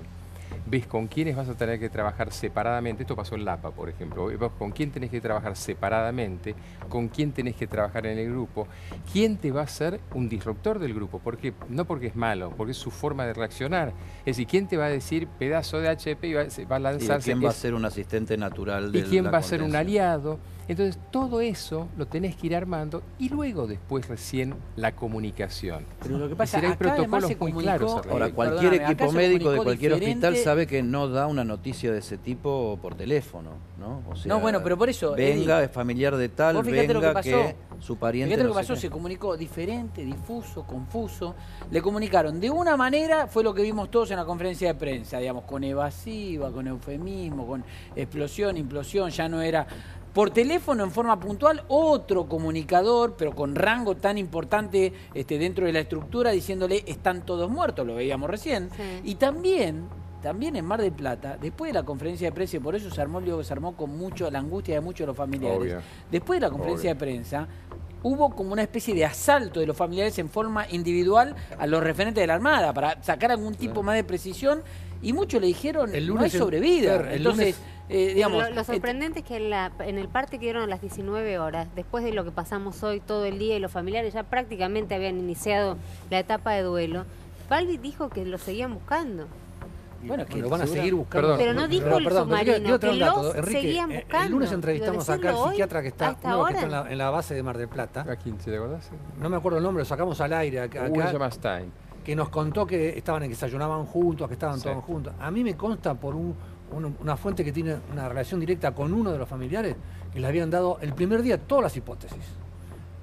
Ves con quiénes vas a tener que trabajar separadamente. Esto pasó en Lapa, por ejemplo. Vos con quién tenés que trabajar separadamente, con quién tenés que trabajar en el grupo, quién te va a ser un disruptor del grupo. ¿Por qué? No porque es malo, porque es su forma de reaccionar. Es decir, quién te va a decir pedazo de HP y va a lanzarse. ¿Y quién va a ser un asistente natural de ¿Y quién la va a ser un contención? aliado? Entonces, todo eso lo tenés que ir armando y luego después recién la comunicación. Pero lo que pasa Es decir, hay acá además protocolos se muy comunicó, claros alrededor. Ahora, cualquier perdóname, acá equipo se médico de comunicó cualquier hospital diferente. sabe que no da una noticia de ese tipo por teléfono, ¿no? O sea, No, bueno, pero por eso, venga, Eddie, es familiar de tal, vos fíjate lo que venga pasó. que su pariente Fíjate lo no que sé pasó, qué. se comunicó diferente, difuso, confuso. Le comunicaron de una manera, fue lo que vimos todos en la conferencia de prensa, digamos, con evasiva, con eufemismo, con explosión, implosión, ya no era... Por teléfono, en forma puntual, otro comunicador, pero con rango tan importante dentro de la estructura, diciéndole, están todos muertos, lo veíamos recién. Sí. Y también en Mar del Plata, después de la conferencia de prensa, y por eso se armó con mucho la angustia de muchos de los familiares, Obvio. después de la conferencia Obvio. de prensa, hubo como una especie de asalto de los familiares en forma individual a los referentes de la Armada para sacar algún tipo más de precisión, y muchos le dijeron no hay sobrevida. Entonces, digamos... Lo sorprendente es que en el parte que dieron a las 19 horas, después de lo que pasamos hoy todo el día y los familiares ya prácticamente habían iniciado la etapa de duelo, Balbi dijo que lo seguían buscando. Bueno, que lo van a seguir buscando. Pero no dijo el submarino, que lo seguían buscando. El lunes entrevistamos acá al psiquiatra que está, en la base de Mar del Plata. ¿A quién te acordás? No me acuerdo el nombre, lo sacamos al aire acá. Uno se llama Stein. Que nos contó que que desayunaban juntos, que estaban todos juntos. A mí me consta por una fuente que tiene una relación directa con uno de los familiares, que le habían dado el primer día todas las hipótesis.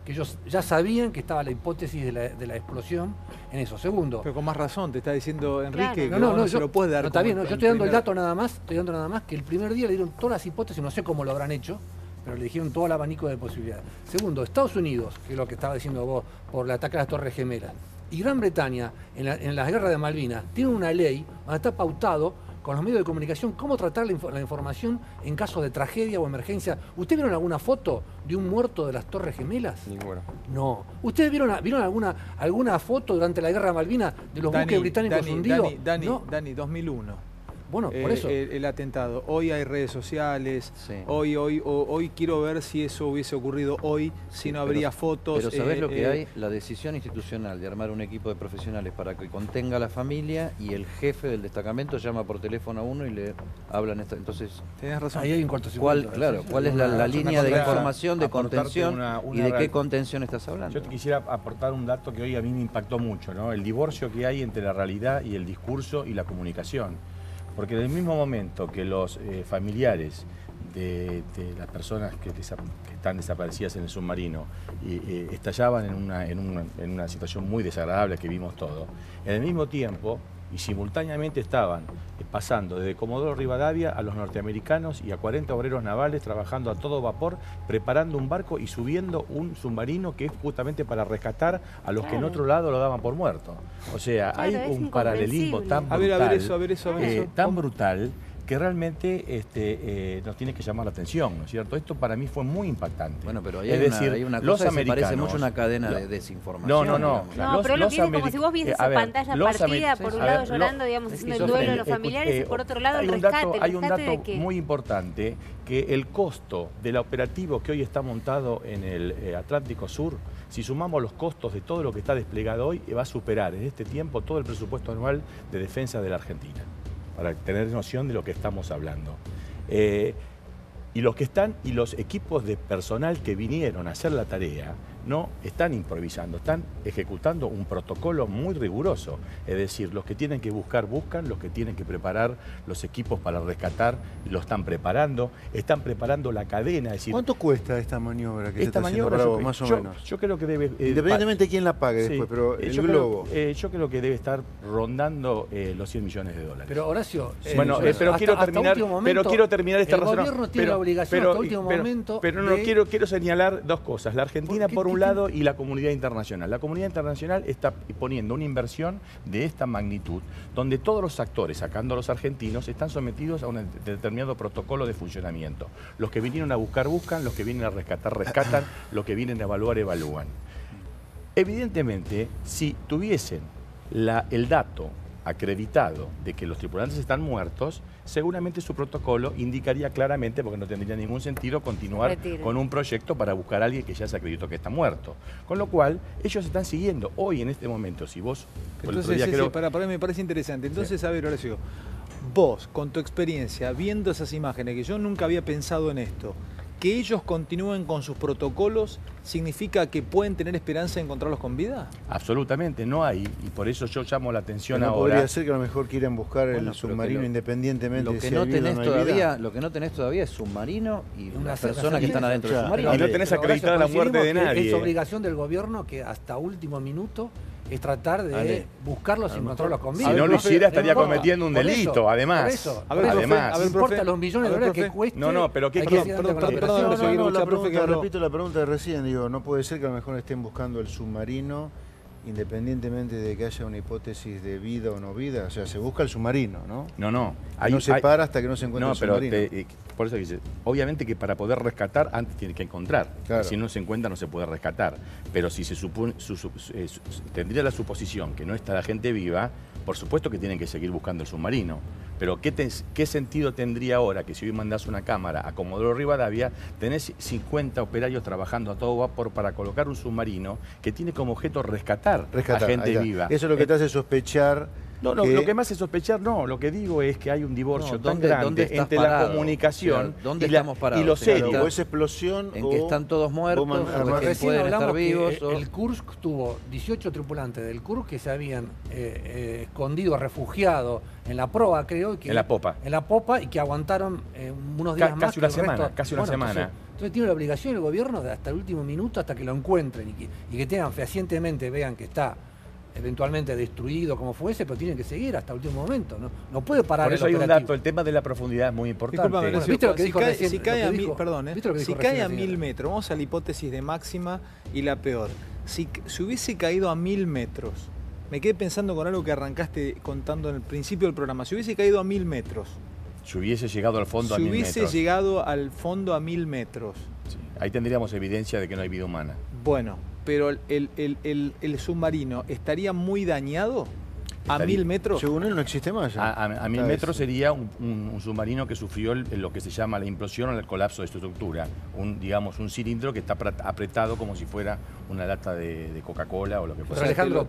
Que ellos ya sabían que estaba la hipótesis de la explosión en eso. Segundo. Pero con más razón, te está diciendo Enrique, claro. que no se lo puede dar. No, está bien, yo estoy dando el dato nada más, que el primer día le dieron todas las hipótesis, no sé cómo lo habrán hecho, pero le dijeron todo el abanico de posibilidades. Segundo, Estados Unidos, que es lo que estaba diciendo vos, por el ataque a las Torres Gemelas, y Gran Bretaña, en las guerras de Malvinas, tiene una ley donde está pautado con los medios de comunicación cómo tratar la información en caso de tragedia o emergencia. ¿Ustedes vieron alguna foto de un muerto de las Torres Gemelas? Ninguna. No. ¿Ustedes vieron alguna foto durante la guerra de Malvinas de los buques británicos hundidos? Dani, 2001. Bueno, por eso. El atentado. Hoy hay redes sociales. Sí. Hoy quiero ver si eso hubiese ocurrido hoy, si no habría fotos. Pero ¿sabés lo que hay? La decisión institucional de armar un equipo de profesionales para que contenga a la familia, y el jefe del destacamento llama por teléfono a uno y le hablan. Entonces, tenés razón. Ahí hay un cortocircuito. ¿Cuál es la línea de información, de contención y de qué contención estás hablando? Yo te quisiera aportar un dato que hoy a mí me impactó mucho, ¿no? El divorcio que hay entre la realidad y el discurso y la comunicación. Porque en el mismo momento que los familiares de las personas que están desaparecidas en el submarino estallaban en una situación muy desagradable que vimos todos, en el mismo tiempo y simultáneamente estaban pasando desde Comodoro Rivadavia a los norteamericanos y a 40 obreros navales trabajando a todo vapor, preparando un barco y subiendo un submarino que es justamente para rescatar a los que en otro lado lo daban por muerto. O sea, hay un paralelismo tan brutal, tan brutal, que realmente nos tiene que llamar la atención, ¿no es cierto? Esto para mí fue muy impactante. Bueno, pero hay una cosa que se parece mucho a una cadena de desinformación. No, pero lo que dice como si vos vieses esa pantalla partida, por un lado llorando, digamos, haciendo el duelo de los familiares, y por otro lado el rescate. Hay un dato muy importante, que el costo del operativo que hoy está montado en el Atlántico Sur, si sumamos los costos de todo lo que está desplegado hoy, va a superar en este tiempo todo el presupuesto anual de defensa de la Argentina, para tener noción de lo que estamos hablando. Y los equipos de personal que vinieron a hacer la tarea no están improvisando, están ejecutando un protocolo muy riguroso. Es decir, los que tienen que buscar, buscan, los que tienen que preparar los equipos para rescatar, lo están preparando la cadena. Es decir, ¿cuánto cuesta esta maniobra que esta maniobra, Bravo, más o menos? Yo creo que debe... independientemente de quién la pague después, pero el globo... yo creo que debe estar rondando los 100 millones de dólares. Pero Horacio... bueno, pero quiero terminar esta razón. El gobierno tiene la obligación hasta último momento... Pero no, quiero señalar dos cosas. La Argentina, por un lado, y la comunidad internacional. La comunidad internacional está poniendo una inversión de esta magnitud, donde todos los actores, sacando a los argentinos, están sometidos a un determinado protocolo de funcionamiento. Los que vinieron a buscar, buscan, los que vienen a rescatar, rescatan, los que vienen a evaluar, evalúan. Evidentemente, si tuviesen el dato acreditado de que los tripulantes están muertos, seguramente su protocolo indicaría claramente, porque no tendría ningún sentido continuar con un proyecto para buscar a alguien que ya se acreditó que está muerto. Con lo cual, ellos están siguiendo hoy, en este momento, si vos... Entonces, para mí me parece interesante. Entonces, a ver, Horacio, vos, con tu experiencia, viendo esas imágenes, que yo nunca había pensado en esto, que ellos continúen con sus protocolos, ¿significa que pueden tener esperanza de encontrarlos con vida? Absolutamente, no hay, y por eso yo llamo la atención ahora. Podría ser que a lo mejor quieran buscar el submarino independientemente de si hay vida o no hay vida. Lo que no tenés todavía es submarino y las personas que están adentro del submarino. Y no tenés acreditada la muerte de nadie. Es obligación del gobierno que hasta último minuto es tratar de buscarlos y encontrarlos con vida. Si no lo hiciera, estaría cometiendo un delito, además. No importa los millones de dólares que cueste. Pero ¿qué repito la pregunta de recién, digo, no puede ser que a lo mejor estén buscando el submarino independientemente de que haya una hipótesis de vida o no vida, o sea, se busca el submarino, ¿no? No. No se para hasta que no se encuentre el submarino. Por eso dice, obviamente que para poder rescatar, antes tiene que encontrar. Claro. Si no se encuentra, no se puede rescatar. Pero si se supone, tendría la suposición que no está la gente viva, por supuesto que tienen que seguir buscando el submarino. Pero ¿qué sentido tendría ahora que si hoy mandás una cámara a Comodoro Rivadavia, tenés 50 operarios trabajando a todo vapor para colocar un submarino que tiene como objeto rescatar a gente viva? Eso es lo que te hace sospechar. No, lo que me hace sospechar, lo que digo es que hay un divorcio tan grande entre la comunicación ¿Dónde estamos parados? Y lo serio. O esa explosión en que están todos muertos, o que pueden estar vivos. El Kursk tuvo 18 tripulantes del Kursk que se habían escondido, refugiado en la proa, creo. En la popa. En la popa y que aguantaron unos días más. Casi una semana. Entonces tiene la obligación el gobierno de hasta el último minuto, hasta que lo encuentren y que tengan fehacientemente, vean que está eventualmente destruido como fuese, pero tienen que seguir hasta el último momento. No puede parar. Por eso hay un dato, el tema de la profundidad es muy importante. Disculpame, ¿viste lo que dijo si cae a 1000 metros, vamos a la hipótesis de máxima y la peor. Si hubiese caído a 1000 metros, me quedé pensando con algo que arrancaste contando en el principio del programa. Si hubiese caído a 1000 metros. Si hubiese llegado al fondo a 1000 metros. Si hubiese llegado al fondo a 1000 metros. Sí, ahí tendríamos evidencia de que no hay vida humana. Bueno, pero el submarino estaría muy dañado a 1000 metros. Según él no existe más. A 1000 metros sería un submarino que sufrió lo que se llama la implosión o el colapso de su estructura. Digamos, un cilindro que está apretado como si fuera una lata de Coca-Cola o lo que fuera. Alejandro,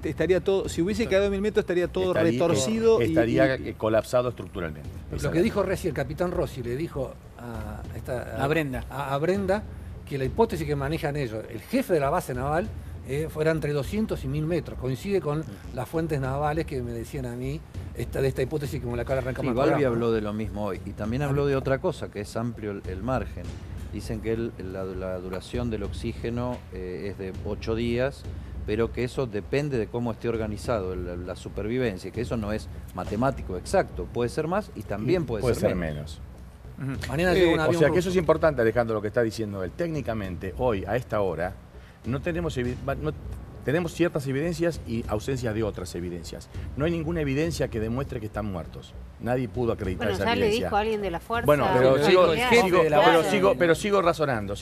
estaría todo, si hubiese caído a 1000 metros estaría todo retorcido. Estaría colapsado estructuralmente. Lo que dijo recién el capitán Rossi, le dijo a Brenda que la hipótesis que manejan ellos, el jefe de la base naval, fuera entre 200 y 1000 metros. Coincide con las fuentes navales que me decían a mí de esta hipótesis como la que arrancamos. Balbi habló de lo mismo hoy y también habló de otra cosa, que es amplio el margen. Dicen que la duración del oxígeno es de 8 días, pero que eso depende de cómo esté organizado la supervivencia, que eso no es matemático exacto. Puede ser más y también puede ser menos. Mañana o sea que eso es importante, Alejandro, lo que está diciendo él. Técnicamente, hoy, a esta hora, tenemos ciertas evidencias y ausencia de otras evidencias. No hay ninguna evidencia que demuestre que están muertos. Nadie pudo acreditar esa evidencia. Ya le dijo alguien de la fuerza. Bueno, pero sigo razonando.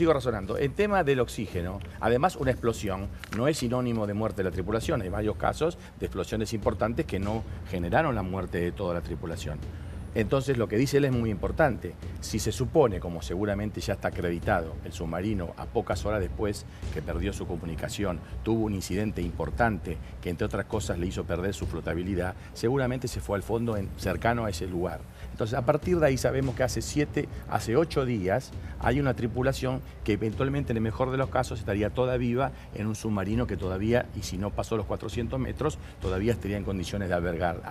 El tema del oxígeno, además una explosión no es sinónimo de muerte de la tripulación. Hay varios casos de explosiones importantes que no generaron la muerte de toda la tripulación. Entonces lo que dice él es muy importante. Si se supone, como seguramente ya está acreditado, el submarino a pocas horas después que perdió su comunicación tuvo un incidente importante que entre otras cosas le hizo perder su flotabilidad, seguramente se fue al fondo cercano a ese lugar. Entonces a partir de ahí sabemos que hace 8 días hay una tripulación que eventualmente en el mejor de los casos estaría toda viva en un submarino que todavía, y si no pasó los 400 metros, todavía estaría en condiciones de albergar.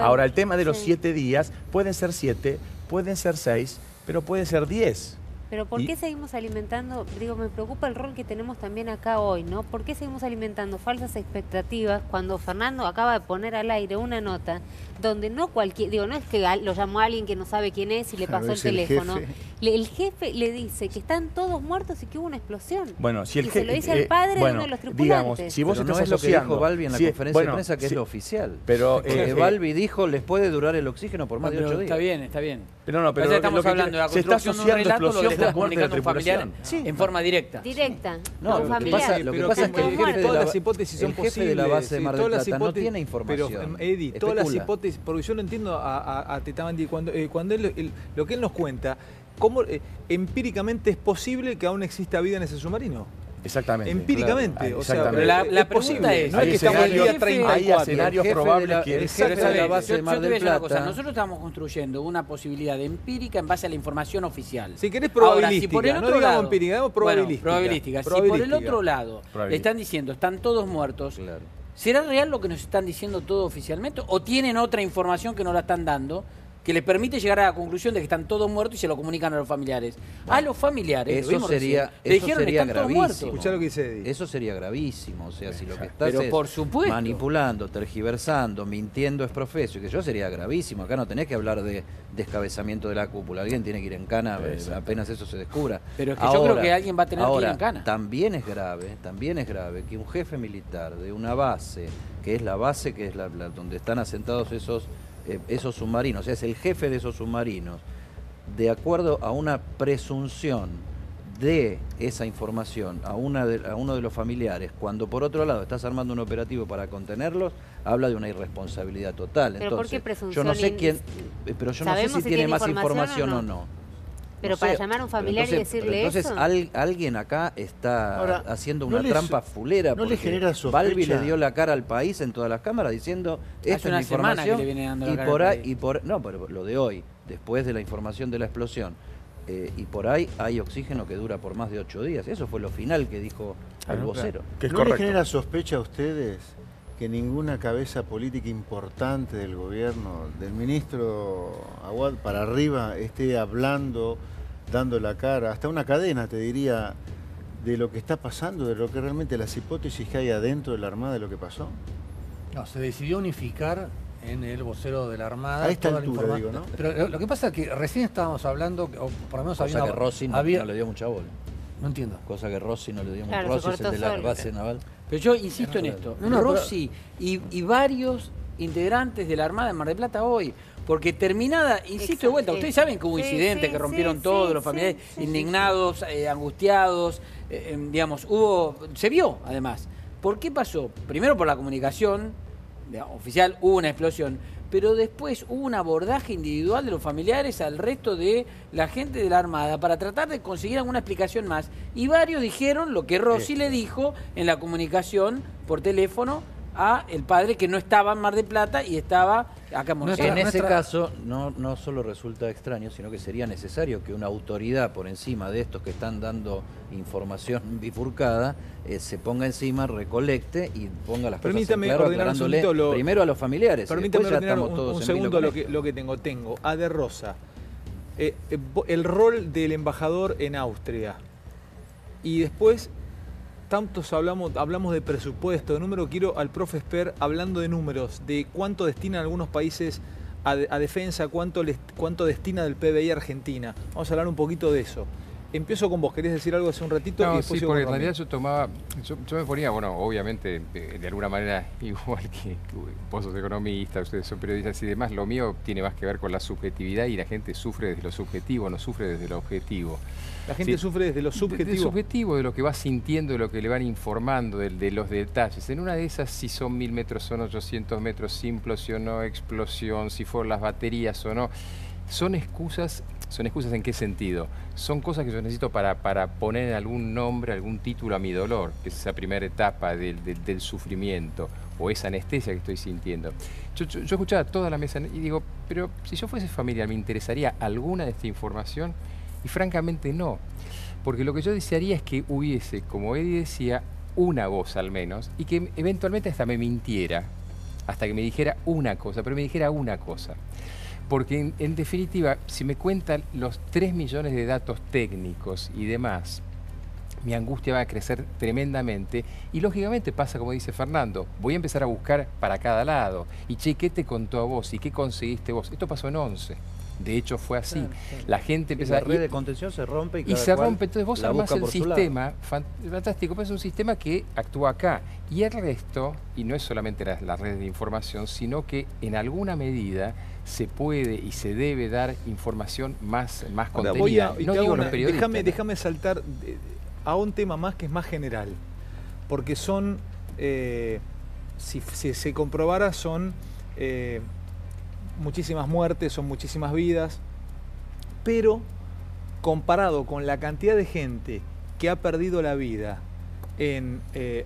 Ahora el tema de los 7 días, pueden ser 7, pueden ser 6, pero puede ser 10. Pero ¿por qué seguimos alimentando? Digo, me preocupa el rol que tenemos también acá hoy, ¿no? ¿Por qué seguimos alimentando falsas expectativas cuando Fernando acaba de poner al aire una nota donde no no es que lo llamó a alguien que no sabe quién es y le pasó el teléfono? El jefe le dice que están todos muertos y que hubo una explosión. Bueno, si el jefe se lo dice al padre de uno de los tripulantes. Digamos, si vos no es lo que dijo Balbi en la conferencia de prensa, que es lo oficial. Pero Balbi dijo, les puede durar el oxígeno por más de 8 días. Está bien. Pero estamos hablando de la construcción de un relato, lo que está comunicando un familiar Sí. En forma directa. Directa. No, lo que pasa es que todas las hipótesis son posibles. El jefe de la base de Mar del Plata no tiene información. Pero, Eddie, todas las hipótesis, porque yo lo entiendo a Tetamandi, cuando él, lo que él nos cuenta, cómo empíricamente es posible que aún exista vida en ese submarino. Exactamente. Empíricamente, claro. O sea, la pregunta es, no es que estamos el día 34. Hay escenarios probables que el jefe de la base de Mar del Plata. Nosotros estamos construyendo una posibilidad empírica en base a la información oficial. Si querés probabilística, ahora, si por el otro no digamos lado, empírica, digamos probabilística. Bueno, probabilística. Si por el otro lado le están diciendo están todos muertos, ¿será real lo que nos están diciendo todo oficialmente? ¿O tienen otra información que no la están dando? que les permite llegar a la conclusión de que están todos muertos y se lo comunican a los familiares. A los familiares, eso sería, le dijeron están todos muertos. Escuchá lo que dice Eddie. Eso sería gravísimo. O sea, si lo que estás Pero por supuesto, manipulando, tergiversando, mintiendo es profesio, que yo sería gravísimo. Acá no tenés que hablar de descabezamiento de la cúpula. Alguien tiene que ir en cana apenas eso se descubra. Pero es que yo creo que alguien va a tener que ir en cana. También es grave que un jefe militar de una base, que es la base que es donde están asentados esos submarinos, o sea, es el jefe de esos submarinos, de acuerdo a una presunción de esa información a uno de los familiares, cuando por otro lado estás armando un operativo para contenerlos, habla de una irresponsabilidad total. ¿Pero entonces, por qué presunción? yo no sé quién, pero yo no sé si tiene más información o no. Pero no para sé, llamar a un familiar y decirle entonces, eso. Alguien acá está ahora, haciendo una trampa fulera. ¿No le genera sospecha? Balbi le dio la cara al país en todas las cámaras diciendo esta es la información. Que le viene dando la cara no, pero lo de hoy, después de la información de la explosión, y por ahí hay oxígeno que dura por más de 8 días. Eso fue lo final que dijo el vocero. ¿No le genera sospecha a ustedes que ninguna cabeza política importante del gobierno, del ministro Aguad para arriba, esté hablando, dando la cara, hasta una cadena, te diría, de lo que está pasando, de lo que realmente las hipótesis que hay adentro de la Armada de lo que pasó? No, se decidió unificar en el vocero de la Armada. A esta toda altura, la digo, ¿no? Pero lo que pasa es que recién estábamos hablando, o por lo menos Cosa que Rossi no le dio mucha bola. No entiendo. Cosa que Rossi no le dio mucha Claro, bola. Rossi es el de la solo. base naval. Pero yo insisto en esto, Rossi y varios integrantes de la Armada de Mar del Plata hoy, porque terminada, insisto de vuelta, ustedes saben que hubo incidentes que rompieron todo, los familiares indignados, angustiados, digamos, se vio además. ¿Por qué pasó? Primero por la comunicación oficial, hubo una explosión, pero después hubo un abordaje individual de los familiares al resto de la gente de la Armada para tratar de conseguir alguna explicación más. Y varios dijeron lo que Rossi le dijo en la comunicación por teléfono a el padre, que no estaba en Mar del Plata y estaba acá en Montevideo. En ese caso, no solo resulta extraño, sino que sería necesario que una autoridad por encima de estos que están dando información bifurcada se ponga encima, recolecte y ponga las cosas en claro, aclarándole primero a los familiares. Permítame ya ordenar estamos todos un en segundo vilo lo que tengo. Tengo a De Rosa, el rol del embajador en Austria, y después tantos hablamos de presupuesto, de número. Quiero al profe Esper hablando de números, de cuánto destinan algunos países a defensa, cuánto destina del PBI a Argentina. Vamos a hablar un poquito de eso. Empiezo con vos, ¿querías decir algo hace un ratito? No, y después sí, porque en realidad yo me ponía, bueno, obviamente, de alguna manera, igual que vos sos economista, ustedes son periodistas y demás, lo mío tiene más que ver con la subjetividad y la gente sufre desde lo subjetivo, no sufre desde lo objetivo. La gente sufre desde lo subjetivo. Desde lo subjetivo, de lo que va sintiendo, de lo que le van informando, de los detalles. En una de esas, si son 1000 metros, son 800 metros, si implosionó, explosión, si fueron las baterías o no. Son excusas ¿en qué sentido? Son cosas que yo necesito para poner algún nombre, algún título a mi dolor, que es esa primera etapa del sufrimiento, o esa anestesia que estoy sintiendo. Yo escuchaba toda la mesa y digo, pero si yo fuese familiar, ¿me interesaría alguna de esta información? Y francamente no, porque lo que yo desearía es que hubiese, como Eddie decía, una voz al menos, y que eventualmente hasta me mintiera, hasta que me dijera una cosa, pero me dijera una cosa. Porque en definitiva, si me cuentan los 3 millones de datos técnicos y demás, mi angustia va a crecer tremendamente y lógicamente pasa como dice Fernando, voy a empezar a buscar para cada lado. Y che, ¿qué te contó a vos? ¿Y qué conseguiste vos? Esto pasó en 11. De hecho fue así. Claro. La gente empieza... La red de contención se rompe y se rompe. Entonces vos armás el sistema, fantástico, pues es un sistema que actúa acá. Y el resto, y no es solamente las redes de información, sino que en alguna medida se puede y se debe dar información más contenida. Déjame saltar a un tema más que es más general, porque son, si se comprobara, son muchísimas muertes, son muchísimas vidas, pero comparado con la cantidad de gente que ha perdido la vida en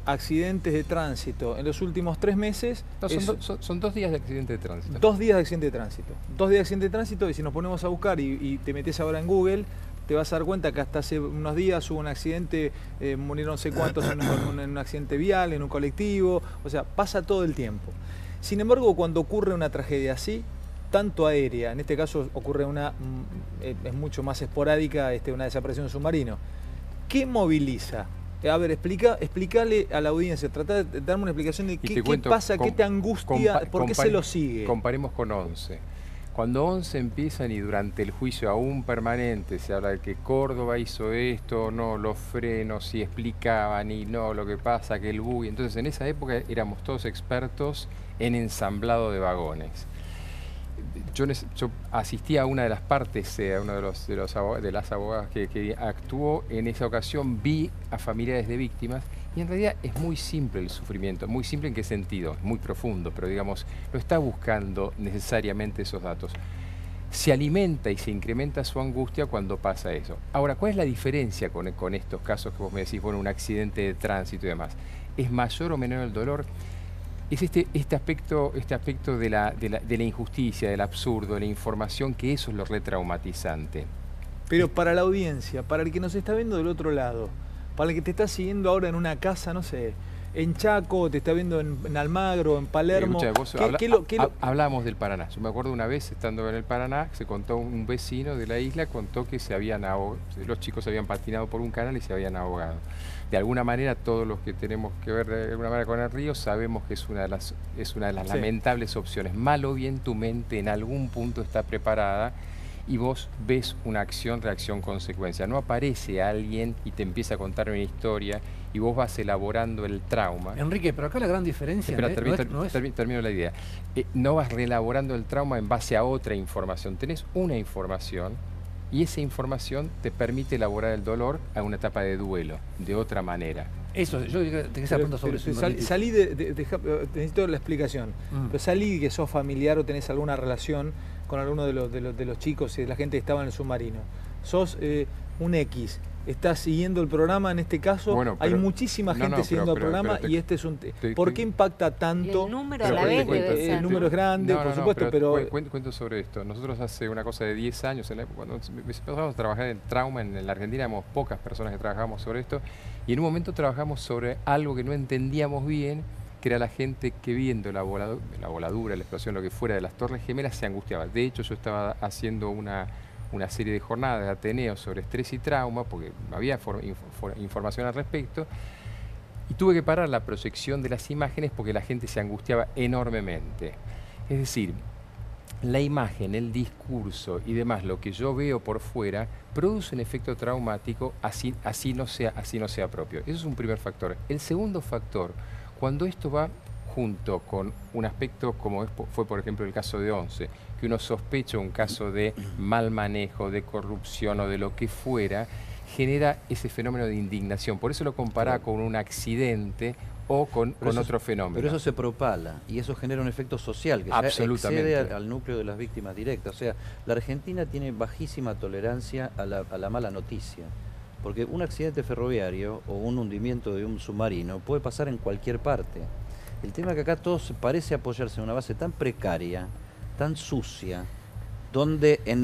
accidentes de tránsito en los últimos 3 meses... No, son 2 días de accidente de tránsito. 2 días de accidente de tránsito. 2 días de accidente de tránsito, y si nos ponemos a buscar y te metes ahora en Google, te vas a dar cuenta que hasta hace unos días hubo un accidente, murieron no sé cuántos en un accidente vial, en un colectivo, o sea, pasa todo el tiempo. Sin embargo, cuando ocurre una tragedia así, tanto aérea, en este caso ocurre es mucho más esporádica, una desaparición de submarino. ¿Qué moviliza? A ver, explícale a la audiencia, trata de darme una explicación de qué pasa, qué te angustia, por qué se lo sigue. Comparemos con 11. Cuando 11 empiezan y durante el juicio aún permanente se habla de que Córdoba hizo esto, no, los frenos, y explicaban, y no, lo que pasa, que el buggy. Entonces en esa época éramos todos expertos en ensamblado de vagones. Yo asistí a una de las partes, a uno de las abogadas que actuó en esa ocasión, vi a familiares de víctimas y en realidad es muy simple el sufrimiento. ¿Muy simple en qué sentido? Muy profundo, pero digamos, no está buscando necesariamente esos datos. Se alimenta y se incrementa su angustia cuando pasa eso. Ahora, ¿cuál es la diferencia con estos casos que vos me decís, bueno, un accidente de tránsito y demás? ¿Es mayor o menor el dolor? Es este aspecto de la injusticia, del absurdo, de la información, que eso es lo retraumatizante. Pero para la audiencia, para el que nos está viendo del otro lado, para el que te está siguiendo ahora en una casa, no sé, en Chaco, te está viendo en Almagro, en Palermo. Hablamos del Paraná. Yo me acuerdo una vez, estando en el Paraná, se contó un vecino de la isla, contó que los chicos se habían patinado por un canal y se habían ahogado. De alguna manera, todos los que tenemos que ver de alguna manera con el río sabemos que es una de las lamentables opciones. Mal o bien, tu mente en algún punto está preparada y vos ves una acción, reacción, consecuencia. No aparece alguien y te empieza a contar una historia y vos vas elaborando el trauma. Enrique, pero acá la gran diferencia... Termino la idea. No vas reelaborando el trauma en base a otra información. Tenés una información y esa información te permite elaborar el dolor a una etapa de duelo, de otra manera. Eso, yo te quería preguntar sobre eso. Salí necesito la explicación. Pero salí que sos familiar o tenés alguna relación con alguno de los chicos y de la gente que estaba en el submarino. Sos un X. Estás siguiendo el programa, en este caso, bueno, hay muchísima gente siguiendo el programa y este es un... ¿Por qué impacta tanto? El número a la vez debe ser. El número es grande, por supuesto, pero... Cuento sobre esto. Nosotros hace una cosa de 10 años, cuando empezamos a trabajar en trauma en la Argentina, éramos pocas personas que trabajábamos sobre esto, y en un momento trabajamos sobre algo que no entendíamos bien, que era la gente que viendo la voladura, la explosión, lo que fuera de las Torres Gemelas, se angustiaba. De hecho, yo estaba haciendo una serie de jornadas de Ateneo sobre estrés y trauma, porque había información al respecto, y tuve que parar la proyección de las imágenes porque la gente se angustiaba enormemente. Es decir, la imagen, el discurso y demás, lo que yo veo por fuera, produce un efecto traumático, así no sea propio. Eso es un primer factor. El segundo factor, cuando esto va junto con un aspecto como fue por ejemplo el caso de 11, que uno sospecha un caso de mal manejo, de corrupción o de lo que fuera, genera ese fenómeno de indignación. Por eso lo compará con un accidente o con otro fenómeno. Pero eso se propala y eso genera un efecto social que ya excede al núcleo de las víctimas directas. O sea, la Argentina tiene bajísima tolerancia a la mala noticia. Porque un accidente ferroviario o un hundimiento de un submarino puede pasar en cualquier parte. El tema es que acá todo parece apoyarse en una base tan precaria, tan sucia, donde en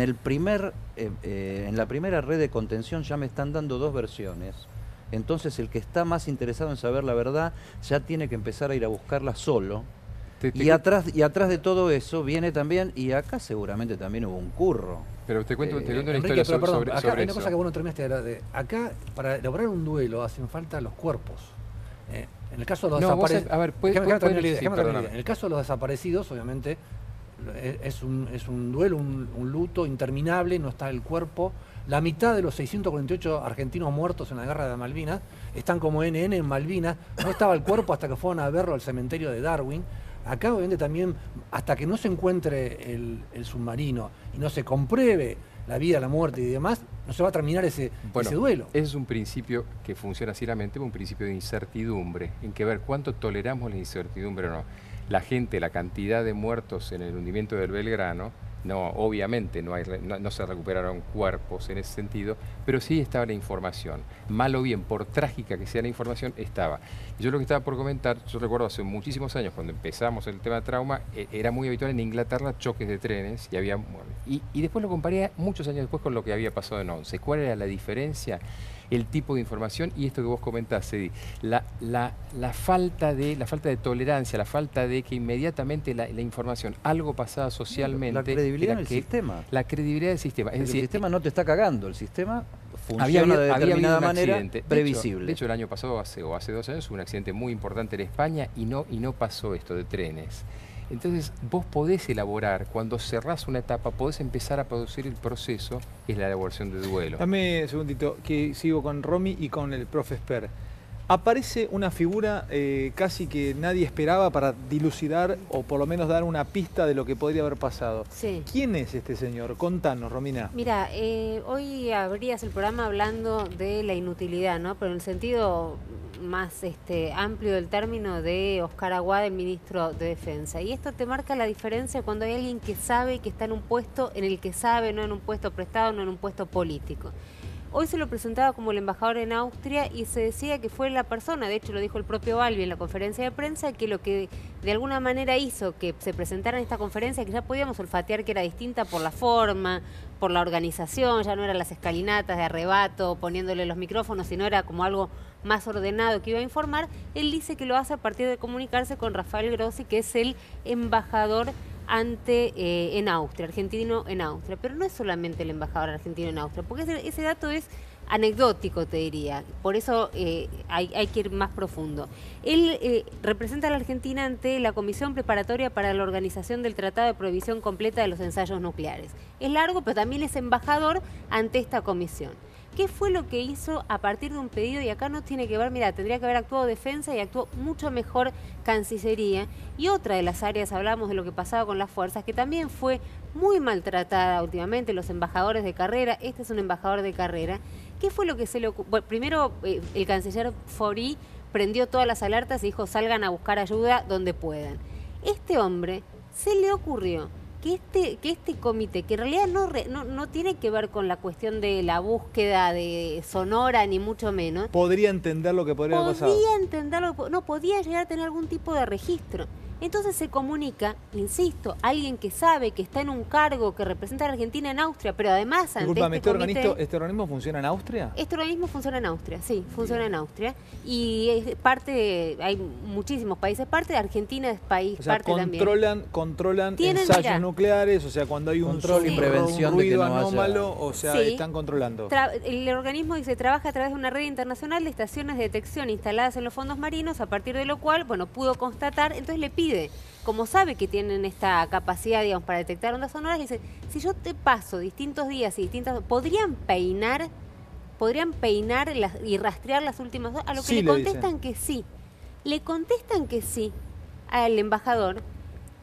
la primera red de contención ya me están dando dos versiones. Entonces el que está más interesado en saber la verdad ya tiene que empezar a ir a buscarla solo. Y atrás de todo eso viene también, y acá seguramente también hubo un curro. Pero te cuento una Enrique, historia sobre acá hay una eso. cosa que vos no terminaste. Acá, para elaborar un duelo, hacen falta los cuerpos. En el caso de los desaparecidos... A ver, En el caso de los desaparecidos, obviamente, es un duelo, un luto interminable, no está el cuerpo. La mitad de los 648 argentinos muertos en la guerra de Malvinas están como NN en Malvinas. No estaba el cuerpo hasta que fueron a verlo al cementerio de Darwin. Acá, obviamente, también, hasta que no se encuentre el submarino y no se compruebe la vida, la muerte y demás, no se va a terminar ese duelo. Ese es un principio que funciona así la mente, un principio de incertidumbre, en que ver cuánto toleramos la incertidumbre o no. La gente, la cantidad de muertos en el hundimiento del Belgrano, no, obviamente no se recuperaron cuerpos en ese sentido, pero sí estaba la información. Mal o bien, por trágica que sea la información, estaba. Yo lo que estaba por comentar, yo recuerdo hace muchísimos años, cuando empezamos el tema de trauma, era muy habitual en Inglaterra choques de trenes y había Y después lo comparé muchos años después con lo que había pasado en 11. ¿Cuál era la diferencia? El tipo de información y esto que vos comentás, Cedi, la falta de tolerancia, la falta de que inmediatamente la información, algo pasaba socialmente. La credibilidad del sistema. La credibilidad del sistema. Es decir, el sistema no te está cagando, el sistema funciona de determinada manera previsible. De hecho, el año pasado, o hace 2 años, hubo un accidente muy importante en España y no pasó esto de trenes. Entonces, vos podés elaborar, cuando cerrás una etapa, podés empezar a producir el proceso, que es la elaboración de duelo. Dame un segundito, que sigo con Romy y con el profe Esper. Aparece una figura casi que nadie esperaba para dilucidar o por lo menos dar una pista de lo que podría haber pasado. Sí. ¿Quién es este señor? Contanos, Romina. Mira, hoy abrías el programa hablando de la inutilidad, ¿no? Pero en el sentido más amplio del término de Oscar Aguad, el ministro de Defensa. Y esto te marca la diferencia cuando hay alguien que sabe que está en un puesto en el que sabe, no en un puesto prestado, no en un puesto político. Hoy se lo presentaba como el embajador en Austria y se decía que fue la persona, de hecho lo dijo el propio Balbi en la conferencia de prensa, que lo que de alguna manera hizo que se presentara en esta conferencia, que ya podíamos olfatear que era distinta por la forma, por la organización, ya no eran las escalinatas de arrebato poniéndole los micrófonos, sino era como algo más ordenado que iba a informar. Él dice que lo hace a partir de comunicarse con Rafael Grossi, que es el embajador en Austria, argentino en Austria, pero no es solamente el embajador argentino en Austria, porque ese dato es anecdótico, te diría, por eso hay que ir más profundo. Él representa a la Argentina ante la Comisión Preparatoria para la Organización del Tratado de Prohibición Completa de los Ensayos Nucleares. Es largo, pero también es embajador ante esta comisión. ¿Qué fue lo que hizo a partir de un pedido? Y acá no tiene que ver, mira, tendría que haber actuado Defensa y actuó mucho mejor Cancillería. Y otra de las áreas, hablamos de lo que pasaba con las fuerzas, que también fue muy maltratada últimamente, los embajadores de carrera. Este es un embajador de carrera. ¿Qué fue lo que se le ocurrió? Bueno, primero, el canciller Faury prendió todas las alertas y dijo, salgan a buscar ayuda donde puedan. Este hombre se le ocurrió que este comité, que en realidad no tiene que ver con la cuestión de la búsqueda de Sonora, ni mucho menos. ¿Podría entender lo que podría haber pasado? Podría entenderlo, no podía llegar a tener algún tipo de registro. Entonces se comunica, insisto, alguien que sabe que está en un cargo que representa a la Argentina en Austria, pero además ante Disculpame, ¿este organismo funciona en Austria? Este organismo funciona en Austria, sí, funciona en Austria. Y es parte, hay muchísimos países parte, Argentina es país, o sea, parte también. Controlan ensayos nucleares, o sea, cuando hay un control y prevención de que no anómalo, haya... o sea, sí, están controlando. El organismo dice, trabaja a través de una red internacional de estaciones de detección instaladas en los fondos marinos, a partir de lo cual, bueno, pudo constatar, entonces le pide, como sabe que tienen esta capacidad, digamos, para detectar ondas sonoras, le dice, si yo te paso distintos días y distintas... ¿Podrían peinar y rastrear las últimas dos? A lo que sí, le contestan que sí. Le contestan que sí al embajador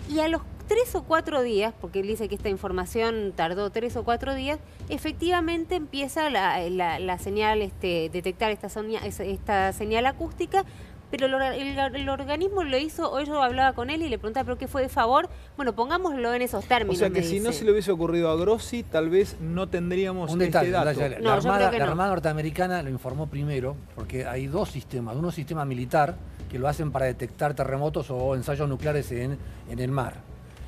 y a los 3 o 4 días, porque él dice que esta información tardó 3 o 4 días, efectivamente empieza la señal, detectar esta señal acústica. Pero el organismo lo hizo, hoy yo hablaba con él y le preguntaba, ¿pero qué fue de favor? Bueno, pongámoslo en esos términos. O sea que si no se le hubiese ocurrido a Grossi, tal vez no tendríamos este dato. La Armada norteamericana lo informó primero, porque hay dos sistemas. Uno sistema militar, que lo hacen para detectar terremotos o ensayos nucleares en el mar.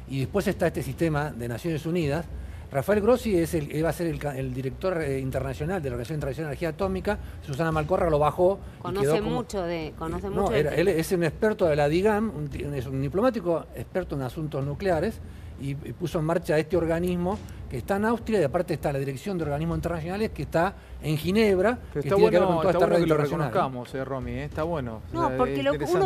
Y después está este sistema de Naciones Unidas. Rafael Grossi va a ser el director internacional de la Organización Internacional de Energía Atómica. Susana Malcorra lo bajó. Conoce mucho de él es un experto de la DIGAM, es un diplomático experto en asuntos nucleares y puso en marcha este organismo que está en Austria y aparte está la Dirección de Organismos Internacionales que está en Ginebra. Pero está bueno que lo reconozcamos, Romy, está bueno. No, porque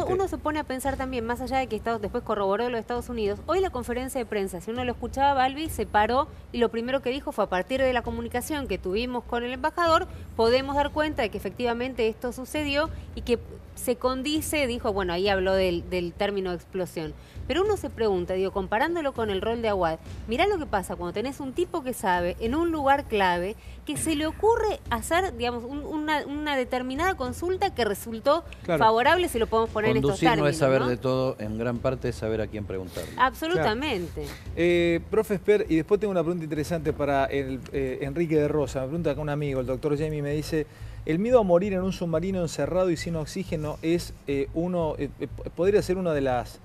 uno se pone a pensar también, más allá de que después corroboró lo de Estados Unidos, hoy la conferencia de prensa, si uno lo escuchaba, Balbi se paró y lo primero que dijo fue, a partir de la comunicación que tuvimos con el embajador, podemos dar cuenta de que efectivamente esto sucedió y que se condice, dijo, bueno, ahí habló del término explosión. Pero uno se pregunta, comparándolo con el rol de Aguad, mirá lo que pasa cuando tenés un tipo que sabe, en un lugar clave, que se le ocurre hacer, digamos, una determinada consulta que resultó favorable, si lo podemos poner en estos términos. No es saber de todo, en gran parte es saber a quién preguntarle. Absolutamente. Claro. Profe Esper, y después tengo una pregunta interesante para Enrique de Rosa. Me pregunta acá un amigo, el doctor Jamie, me dice... El miedo a morir en un submarino encerrado y sin oxígeno es podría ser una de las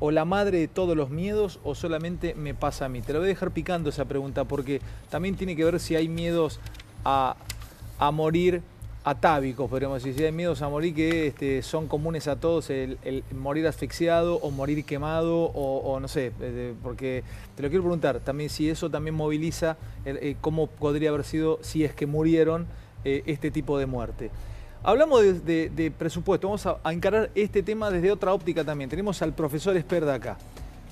o la madre de todos los miedos o solamente me pasa a mí? Te lo voy a dejar picando esa pregunta porque también tiene que ver si hay miedos a morir atávicos, podríamos decir, si hay miedos a morir que son comunes a todos, el morir asfixiado o morir quemado o no sé, porque te lo quiero preguntar también si eso también moviliza cómo podría haber sido si es que murieron este tipo de muerte. Hablamos de presupuesto, vamos a encarar este tema desde otra óptica también. Tenemos al profesor Esperda acá.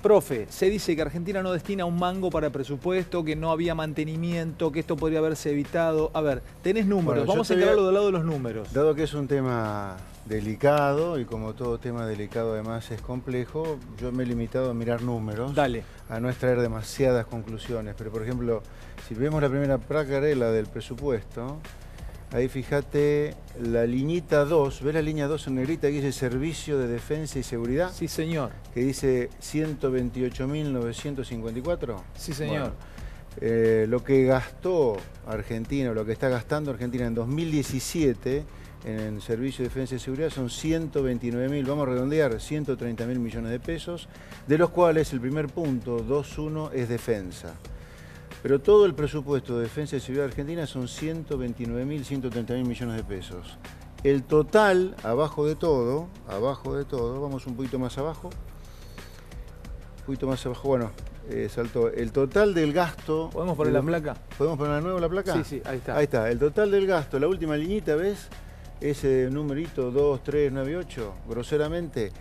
Profe, se dice que Argentina no destina un mango para presupuesto, que no había mantenimiento, que esto podría haberse evitado. A ver, tenés números, Bueno, vamos a encararlo del lado de los números. Dado que es un tema delicado y como todo tema delicado además es complejo, yo me he limitado a mirar números, Dale. a no extraer demasiadas conclusiones. Pero por ejemplo, si vemos la primera placarela del presupuesto, ahí fíjate la liñita 2, ¿ves la línea 2 en negrita que dice Servicio de Defensa y Seguridad? Sí, señor. Que dice 128.954. Sí, señor. Bueno, lo que gastó Argentina, o lo que está gastando Argentina en 2017 en Servicio de Defensa y Seguridad son 129.000, vamos a redondear, 130.000 millones de pesos, de los cuales el primer punto, 2.1, es defensa. Pero todo el presupuesto de Defensa y Seguridad Argentina son 129.000, 130.000 millones de pesos. El total, abajo de todo, vamos un poquito más abajo, bueno, saltó. El total del gasto... ¿Podemos poner la placa? ¿Podemos poner de nuevo la placa? Sí, sí, ahí está. Ahí está, el total del gasto, la última liñita, ¿ves? Ese numerito 2398, groseramente,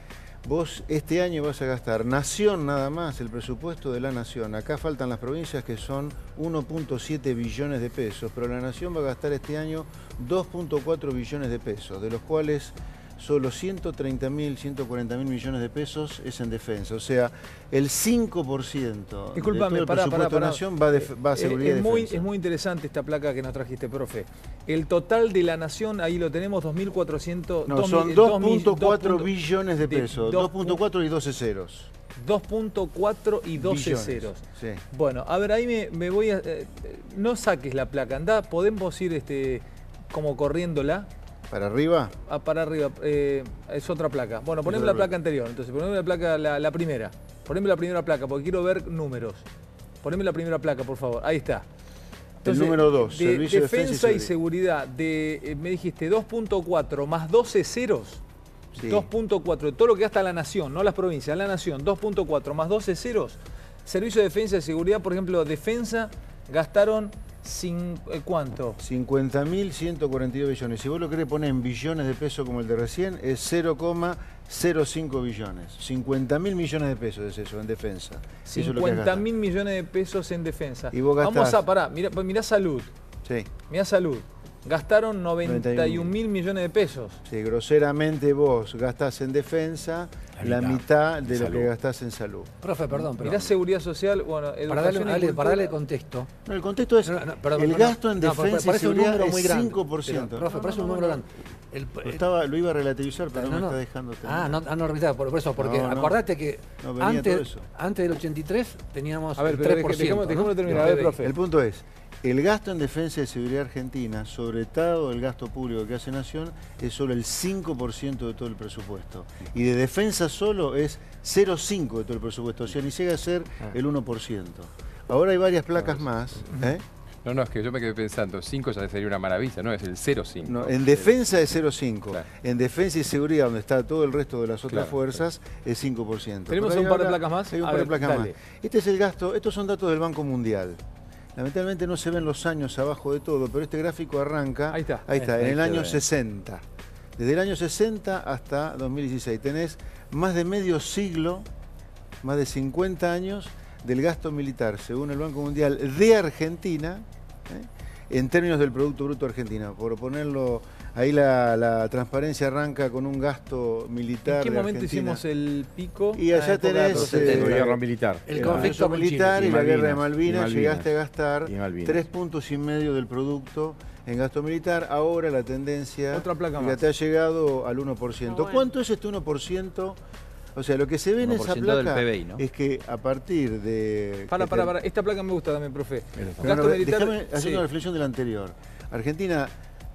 vos este año vas a gastar Nación nada más, el presupuesto de la Nación. Acá faltan las provincias que son 1.7 billones de pesos, pero la Nación va a gastar este año 2.4 billones de pesos, de los cuales solo 130.000, 140.000 millones de pesos es en defensa. O sea, el 5% de todo el presupuesto de la Nación va a seguridad y defensa. Es muy interesante esta placa que nos trajiste, profe. El total de la Nación, ahí lo tenemos, 2.400... No, son 2.4 billones de pesos, 2.4 y 12 ceros. 2.4 y 12 billones, ceros. Sí. Bueno, a ver, ahí me voy a... no saques la placa, andá, podemos ir como corriéndola. ¿Para arriba? Para arriba, es otra placa. Bueno, poneme la placa anterior, entonces poneme la placa, la primera. Poneme la primera placa, porque quiero ver números. Poneme la primera placa, por favor. Ahí está. Entonces, el número 2, Servicio de Defensa y Seguridad, me dijiste 2.4 más 12 ceros. Sí. 2.4, todo lo que gasta la Nación, no las provincias, la Nación, 2.4 más 12 ceros. Servicio de Defensa y Seguridad, por ejemplo, Defensa, gastaron... ¿cuánto? 50.142 billones. Si vos lo querés poner en billones de pesos como el de recién, es 0,05 billones. 50.000 millones de pesos es eso, en defensa. 50.000 millones de pesos en defensa. Y vos gastás... Vamos a parar, mirá salud. Sí. Mirá salud. Gastaron 91.000 millones de pesos. Sí, groseramente vos gastás en defensa la mitad de lo que gastás en salud. Profe, perdón. Mirá seguridad social, bueno, educación para darle contexto. No, el contexto es el gasto en defensa y seguridad es 5%. Profe, parece un número grande. Lo iba a relativizar, pero no me está dejando terminar. No, por eso, porque acordate que antes del 83 teníamos el 3%. Dejémoslo terminar, a ver, profe. El punto es, el gasto en defensa y seguridad argentina, sobre todo el gasto público que hace Nación, es solo el 5% de todo el presupuesto. Y de defensa solo es 0,5% de todo el presupuesto, o sea, ni llega a ser el 1%. Ahora hay varias placas más. No, es que yo me quedé pensando, 5 ya sería una maravilla, no, es el 0,5. No, en defensa es 0,5. Claro. En defensa y seguridad, donde está todo el resto de las otras fuerzas, es 5%. ¿Tenemos un par de placas más? Hay un par de placas más. Este es el gasto, estos son datos del Banco Mundial. Lamentablemente no se ven los años abajo de todo, pero este gráfico arranca, ahí está, en el año 60. Desde el año 60 hasta 2016. Tenés más de medio siglo, más de 50 años del gasto militar, según el Banco Mundial, de Argentina, en términos del Producto Bruto Argentino. Por ponerlo, ahí la transparencia arranca con un gasto militar. ¿En qué momento hicimos el pico? Y allá tenés la guerra militar. El conflicto militar y la guerra de Malvinas. Llegaste a gastar 3,5 puntos del producto en gasto militar. Ahora la tendencia ya te ha llegado al 1%. ¿Cuánto es este 1%? O sea, lo que se ve en esa placa PBI, ¿no? es que a partir de... Para. Esta placa me gusta también, profe. Déjame hacer una reflexión de la anterior. Argentina,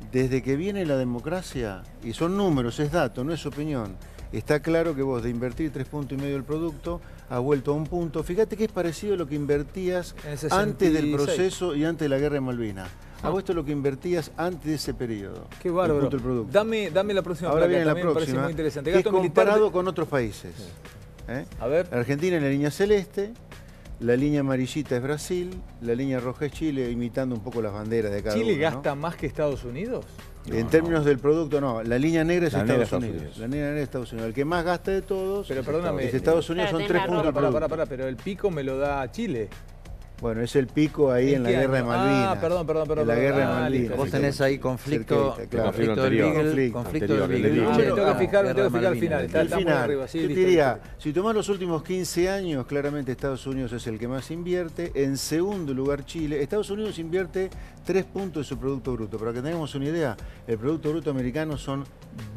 desde que viene la democracia, y son números, es dato, no es opinión, está claro que vos de invertir 3,5 puntos del producto has vuelto a 1 punto. Fíjate que es parecido a lo que invertías antes del proceso y antes de la guerra de Malvinas. A vos esto es lo que invertías antes de ese periodo. Qué bárbaro. Dame la próxima placa, viene la también me parece próxima, muy interesante. que es comparado con otros países. A ver. Argentina en la línea celeste, la línea amarillita es Brasil, la línea roja es Chile, imitando un poco las banderas de cada uno. ¿Chile gasta más que Estados Unidos? En términos del producto, no. La línea negra es Estados Unidos. La línea negra es Estados Unidos. El que más gasta de todos pero perdóname, es Estados Unidos, son 3 puntos. Para, pero el pico me lo da Chile. Bueno, es el pico ahí en la guerra de Malvinas. Ah, perdón. En la guerra de Malvinas. Vos tenés ahí conflicto del Beagle. Conflicto del Beagle. Tengo que fijar al final. Está muy arriba. Yo te diría, si tomás los últimos 15 años, claramente Estados Unidos es el que más invierte. En segundo lugar, Chile. Estados Unidos invierte 3 puntos de su Producto Bruto. Para que tengamos una idea, el Producto Bruto americano son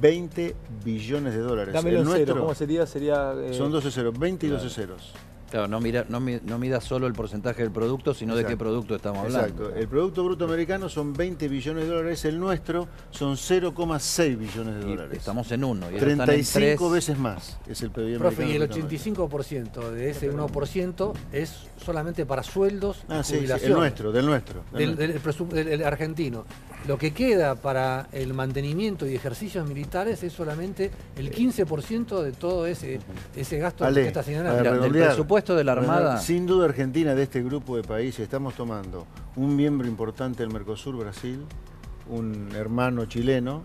20 billones de dólares. Dámelo en cero, ¿cómo sería? Son 12 ceros, 20 y 12 ceros. Claro, no mida solo el porcentaje del producto, sino de qué producto estamos hablando. Exacto. El Producto Bruto americano son 20 billones de dólares, el nuestro son 0,6 billones de dólares. Estamos en 1. 35 veces más es el PIB Profe, americano. y el 85% de ese 1% es solamente para sueldos y jubilación. Sí, del nuestro. Del argentino. Lo que queda para el mantenimiento y ejercicios militares es solamente el 15% de todo ese gasto que está señalando. Del presupuesto de la Armada. Sin duda Argentina, de este grupo de países, estamos tomando un miembro importante del Mercosur, Brasil, un hermano chileno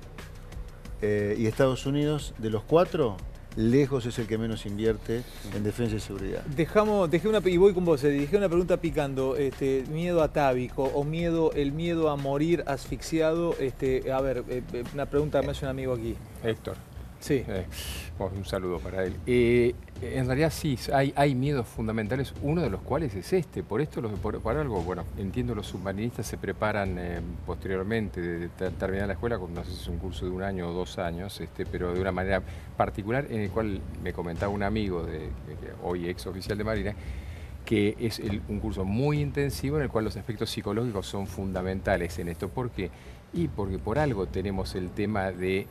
y Estados Unidos, de los 4, lejos es el que menos invierte en defensa y seguridad. Y voy con vos, dejé una pregunta picando, miedo atávico o el miedo a morir asfixiado. A ver, una pregunta que me hace un amigo aquí. Héctor. Sí. Un saludo para él. En realidad sí, hay miedos fundamentales, uno de los cuales es este. Por algo, bueno, entiendo los submarinistas se preparan posteriormente de terminar la escuela, no sé si es un curso de 1 año o 2 años, pero de una manera particular, en el cual me comentaba un amigo, hoy ex oficial de Marina, que es un curso muy intensivo en el cual los aspectos psicológicos son fundamentales en esto. ¿Por qué? Y porque por algo tenemos el tema del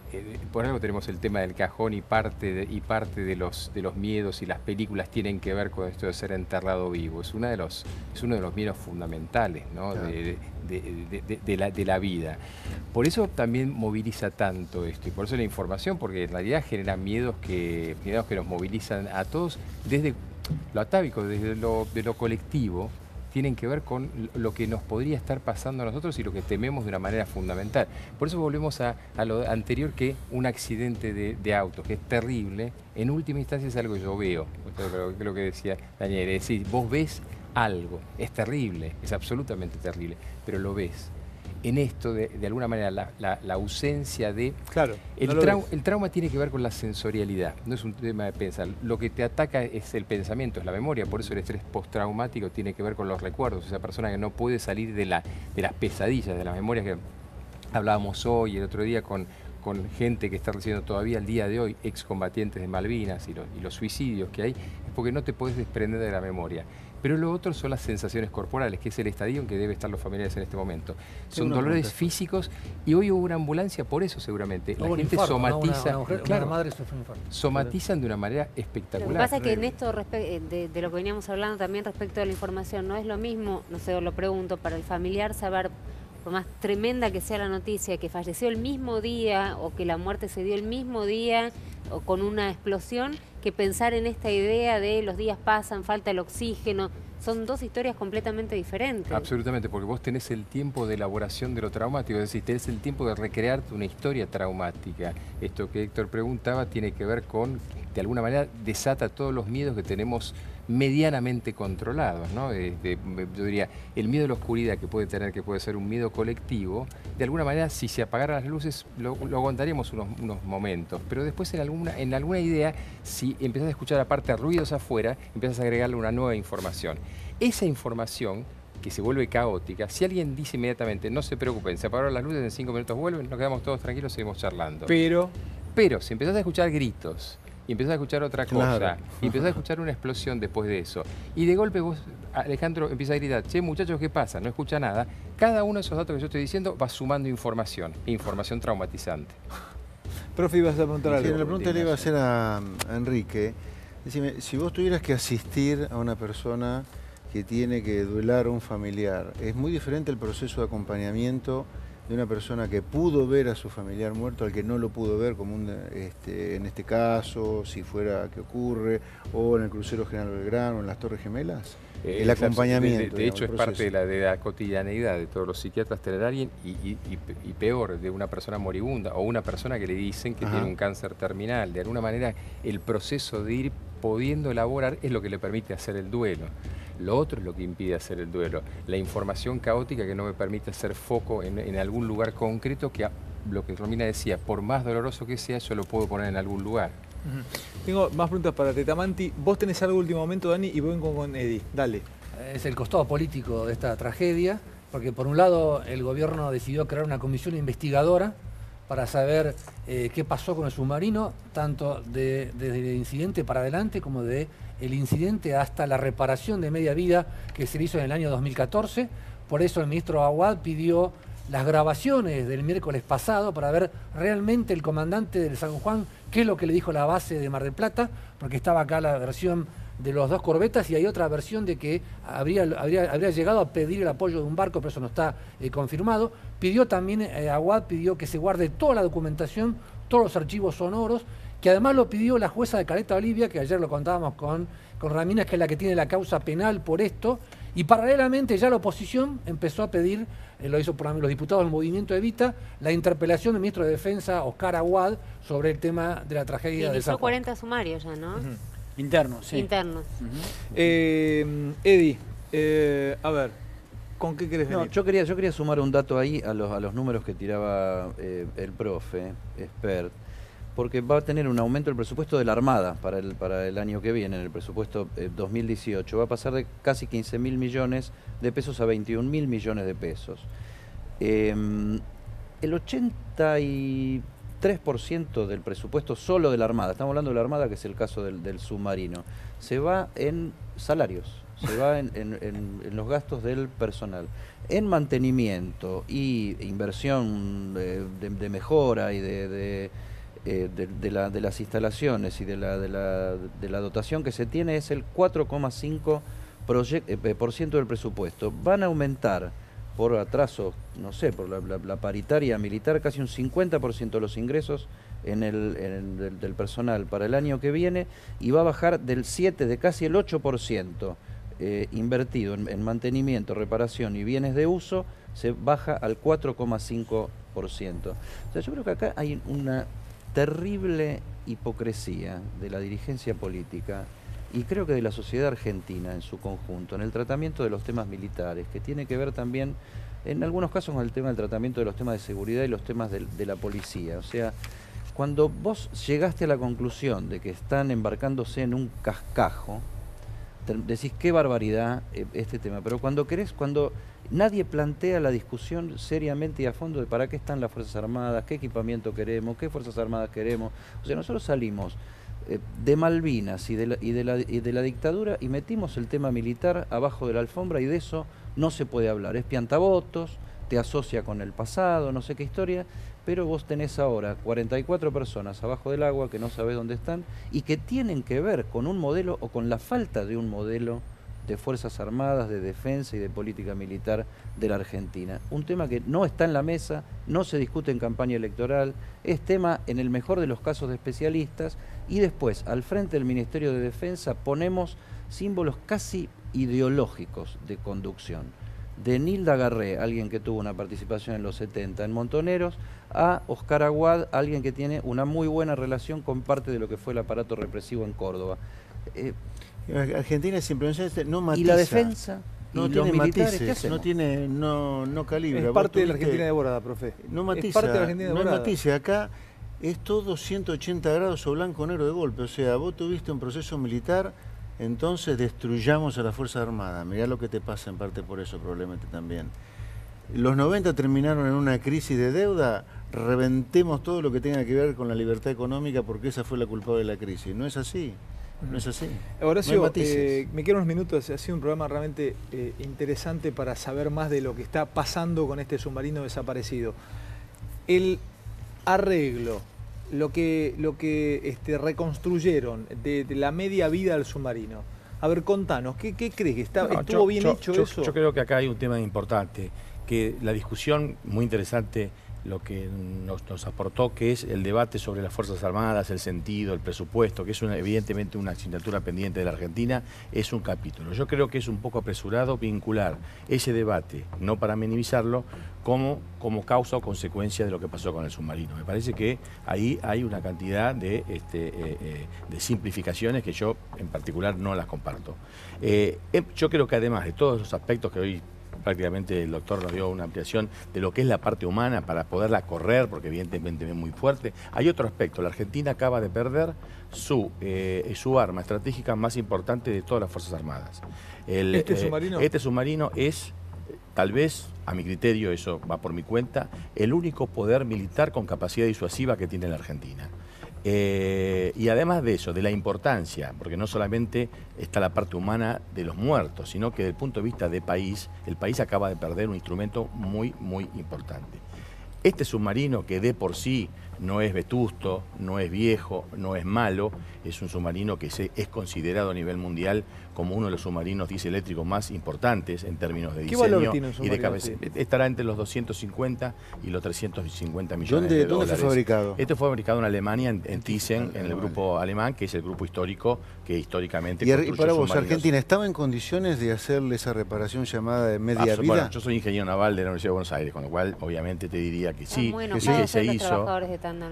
cajón y parte de los miedos, y las películas tienen que ver con esto de ser enterrado vivo. Es uno de los miedos fundamentales, ¿no? Claro. de la vida. Por eso también moviliza tanto esto, y por eso la información, porque en realidad genera miedos que nos movilizan a todos, desde lo atávico, desde lo colectivo. Tienen que ver con lo que nos podría estar pasando a nosotros y lo que tememos de una manera fundamental. Por eso volvemos a lo anterior, que un accidente de auto, que es terrible, en última instancia es algo que yo veo, lo que decía Daniel, es decir, vos ves algo, es terrible, es absolutamente terrible, pero lo ves. En esto, de alguna manera, la ausencia de... Claro, el trauma tiene que ver con la sensorialidad, no es un tema de pensar. Lo que te ataca es el pensamiento, es la memoria, por eso el estrés postraumático tiene que ver con los recuerdos. Esa persona que no puede salir de las pesadillas, de las memorias que hablábamos hoy, el otro día con gente que está recibiendo todavía el día de hoy, excombatientes de Malvinas y los suicidios que hay, es porque no te podés desprender de la memoria. Pero lo otro son las sensaciones corporales, que es el estadio en que deben estar los familiares en este momento. Son dolores físicos, y hoy hubo una ambulancia por eso seguramente. La gente somatiza, una madre sufre un infarto. Somatizan de una manera espectacular. Lo que pasa es que en esto, de lo que veníamos hablando también respecto a la información, no es lo mismo, no sé, os lo pregunto, para el familiar saber, por más tremenda que sea la noticia, que falleció el mismo día o que la muerte se dio el mismo día o con una explosión, que pensar en esta idea de los días pasan, falta el oxígeno. Son dos historias completamente diferentes. Absolutamente, porque vos tenés el tiempo de elaboración de lo traumático, es decir, tenés el tiempo de recrearte una historia traumática. Esto que Héctor preguntaba tiene que ver con, de alguna manera, desata todos los miedos que tenemos medianamente controlados, ¿no? Yo diría, el miedo a la oscuridad que puede ser un miedo colectivo, de alguna manera, si se apagaran las luces, lo aguantaríamos unos momentos, pero después en alguna idea, si empezás a escuchar aparte ruidos afuera, empiezas a agregarle una nueva información. Esa información, que se vuelve caótica, si alguien dice inmediatamente, no se preocupen, se apagaron las luces, en 5 minutos vuelven, nos quedamos todos tranquilos, seguimos charlando. Pero si empezás a escuchar gritos, y empezás a escuchar otra cosa, claro, y empezás a escuchar una explosión después de eso, y de golpe vos, Alejandro, empiezas a gritar, che, muchachos, ¿qué pasa? No escucha nada. Cada uno de esos datos que yo estoy diciendo va sumando información traumatizante. Profe, ibas a preguntar algo. Sí, la pregunta le iba a hacer a Enrique. Decime, si vos tuvieras que asistir a una persona que tiene que duelar a un familiar, ¿es muy diferente el proceso de acompañamiento de una persona que pudo ver a su familiar muerto al que no lo pudo ver, como en este caso, si fuera que ocurre, o en el crucero General Belgrano, o en las Torres Gemelas? El acompañamiento. De hecho, es parte de la cotidianeidad de todos los psiquiatras tener a alguien y peor, de una persona moribunda o una persona que le dicen que tiene un cáncer terminal. De alguna manera, el proceso de ir pudiendo elaborar es lo que le permite hacer el duelo. Lo otro es lo que impide hacer el duelo. La información caótica que no me permite hacer foco en algún lugar concreto que, lo que Romina decía, por más doloroso que sea, yo lo puedo poner en algún lugar. Tengo más preguntas para Tetamanti. Vos tenés algo último momento, Dani, y vengo con Eddie. Dale. Es el costado político de esta tragedia, porque por un lado el gobierno decidió crear una comisión investigadora para saber qué pasó con el submarino, tanto desde el incidente para adelante como de el incidente hasta la reparación de media vida que se hizo en el año 2014. Por eso el ministro Aguad pidió las grabaciones del miércoles pasado para ver realmente el comandante del San Juan qué es lo que le dijo la base de Mar del Plata, porque estaba acá la versión de los 2 corbetas y hay otra versión de que habría llegado a pedir el apoyo de un barco, pero eso no está confirmado. Pidió también, Aguad pidió que se guarde toda la documentación, todos los archivos sonoros, que además lo pidió la jueza de Caleta Olivia, que ayer lo contábamos con Ramírez, que es la que tiene la causa penal por esto, y paralelamente ya la oposición empezó a pedir, lo hizo por los diputados del Movimiento Evita, la interpelación del ministro de Defensa, Oscar Aguad, sobre el tema de la tragedia de San Juan. 40 sumarios ya, ¿no? Internos, sí. Internos. Eddie, a ver, ¿con qué querés venir? No, yo quería sumar un dato ahí a los números que tiraba el profe, expert, porque va a tener un aumento el presupuesto de la Armada para el año que viene, en el presupuesto 2018. Va a pasar de casi 15.000 millones de pesos a 21.000 millones de pesos. El 83% del presupuesto solo de la Armada, estamos hablando de la Armada, que es el caso del submarino, se va en salarios, se va en los gastos del personal, en mantenimiento y inversión de mejora y de las instalaciones y de la dotación que se tiene es el 4,5% del presupuesto. Van a aumentar por atraso, no sé, por la paritaria militar, casi un 50% de los ingresos del personal para el año que viene, y va a bajar del 7%, de casi el 8% invertido en mantenimiento, reparación y bienes de uso, se baja al 4,5%. O sea, yo creo que acá hay una terrible hipocresía de la dirigencia política y creo que de la sociedad argentina en su conjunto, en el tratamiento de los temas militares, que tiene que ver también, en algunos casos, con el tema del tratamiento de los temas de seguridad y los temas de la policía. O sea, cuando vos llegaste a la conclusión de que están embarcándose en un cascajo, decís qué barbaridad este tema, pero cuando nadie plantea la discusión seriamente y a fondo de para qué están las Fuerzas Armadas, qué equipamiento queremos, qué Fuerzas Armadas queremos. O sea, nosotros salimos de Malvinas y de la dictadura y metimos el tema militar abajo de la alfombra y de eso no se puede hablar. Es piantavotos, te asocia con el pasado, no sé qué historia, pero vos tenés ahora 44 personas abajo del agua que no sabés dónde están y que tienen que ver con un modelo o con la falta de un modelo de Fuerzas Armadas, de defensa y de política militar de la Argentina. Un tema que no está en la mesa, no se discute en campaña electoral, es tema en el mejor de los casos de especialistas, y después al frente del Ministerio de Defensa ponemos símbolos casi ideológicos de conducción. De Nilda Garré, alguien que tuvo una participación en los 70 en Montoneros, a Oscar Aguad, alguien que tiene una muy buena relación con parte de lo que fue el aparato represivo en Córdoba. Argentina simplemente no matiza. Y la defensa, no y tiene los militares, ¿qué matices, hacemos? no calibra. Es parte de la Argentina devorada, profe. No matiza, es parte de la Argentina no devorada. matiza. Acá es todo 180 grados o blanco o negro de golpe. O sea, vos tuviste un proceso militar, entonces destruyamos a la Fuerza Armada. Mirá lo que te pasa en parte por eso probablemente también. Los 90 terminaron en una crisis de deuda, reventemos todo lo que tenga que ver con la libertad económica porque esa fue la culpable de la crisis. No es así. No es así. Horacio, no hay matices. me quedan unos minutos. Ha sido un programa realmente interesante para saber más de lo que está pasando con este submarino desaparecido. El arreglo lo que reconstruyeron de la media vida del submarino. A ver, contanos, ¿qué crees? ¿Estuvo bien hecho eso? Yo creo que acá hay un tema importante, que la discusión muy interesante, lo que nos aportó, que es el debate sobre las Fuerzas Armadas, el sentido, el presupuesto, que es evidentemente una asignatura pendiente de la Argentina, es un capítulo. Yo creo que es un poco apresurado vincular ese debate, no para minimizarlo, como causa o consecuencia de lo que pasó con el submarino. Me parece que ahí hay una cantidad de simplificaciones que yo en particular no las comparto. Yo creo que además de todos los aspectos que hoy prácticamente el doctor nos dio una ampliación de lo que es la parte humana para poderla correr, porque evidentemente es muy fuerte. Hay otro aspecto, la Argentina acaba de perder su arma estratégica más importante de todas las Fuerzas Armadas. Este submarino es, tal vez, a mi criterio, eso va por mi cuenta, el único poder militar con capacidad disuasiva que tiene la Argentina. Y además de eso, de la importancia, porque no solamente está la parte humana de los muertos, sino que desde el punto de vista de país, el país acaba de perder un instrumento muy, muy importante. Este submarino, que de por sí no es vetusto, no es viejo, no es malo, es un submarino que es considerado a nivel mundial como uno de los submarinos dieseléctricos más importantes en términos de diseño. ¿Qué valor tiene un submarino? Y de cabeza. Estará entre los 250 y los 350 millones de dólares. ¿Dónde fue fabricado? Este fue fabricado en Alemania, en Thyssen, en el grupo alemán, que es el grupo histórico que históricamente construyó. Y para vos, Argentina, ¿estaba en condiciones de hacerle esa reparación llamada de media vida? Bueno, yo soy ingeniero naval de la Universidad de Buenos Aires, con lo cual obviamente te diría que sí, bueno, que se hizo.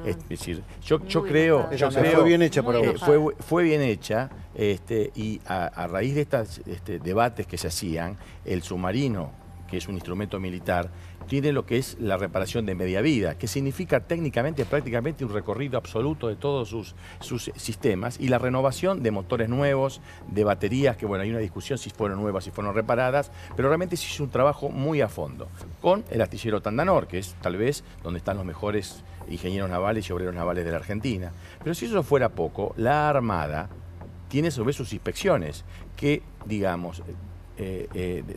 Es decir, yo creo fue bien hecha para vos. Fue bien hecha, y a raíz de estos debates que se hacían, el submarino, que es un instrumento militar, tiene lo que es la reparación de media vida, que significa técnicamente prácticamente un recorrido absoluto de todos sus sistemas, y la renovación de motores nuevos, de baterías, que bueno, hay una discusión si fueron nuevas, si fueron reparadas, pero realmente se hizo un trabajo muy a fondo, con el astillero Tandanor, que es tal vez donde están los mejores ingenieros navales y obreros navales de la Argentina. Pero si eso fuera poco, la Armada tiene sobre sus inspecciones, que, digamos,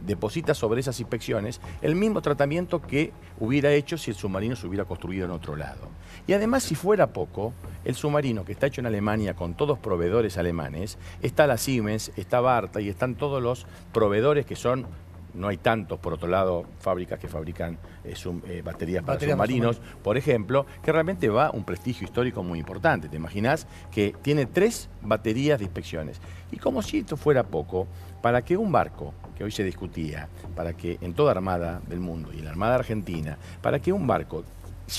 deposita sobre esas inspecciones el mismo tratamiento que hubiera hecho si el submarino se hubiera construido en otro lado. Y además, si fuera poco, el submarino, que está hecho en Alemania con todos proveedores alemanes, está la Siemens, está Varta y están todos los proveedores que son... No hay tantos, por otro lado, fábricas que fabrican baterías para submarinos, por ejemplo, que realmente va un prestigio histórico muy importante. ¿Te imaginas que tiene 3 baterías de inspecciones? Y como si esto fuera poco, para que un barco, que hoy se discutía, para que en toda armada del mundo y en la Armada Argentina, para que un barco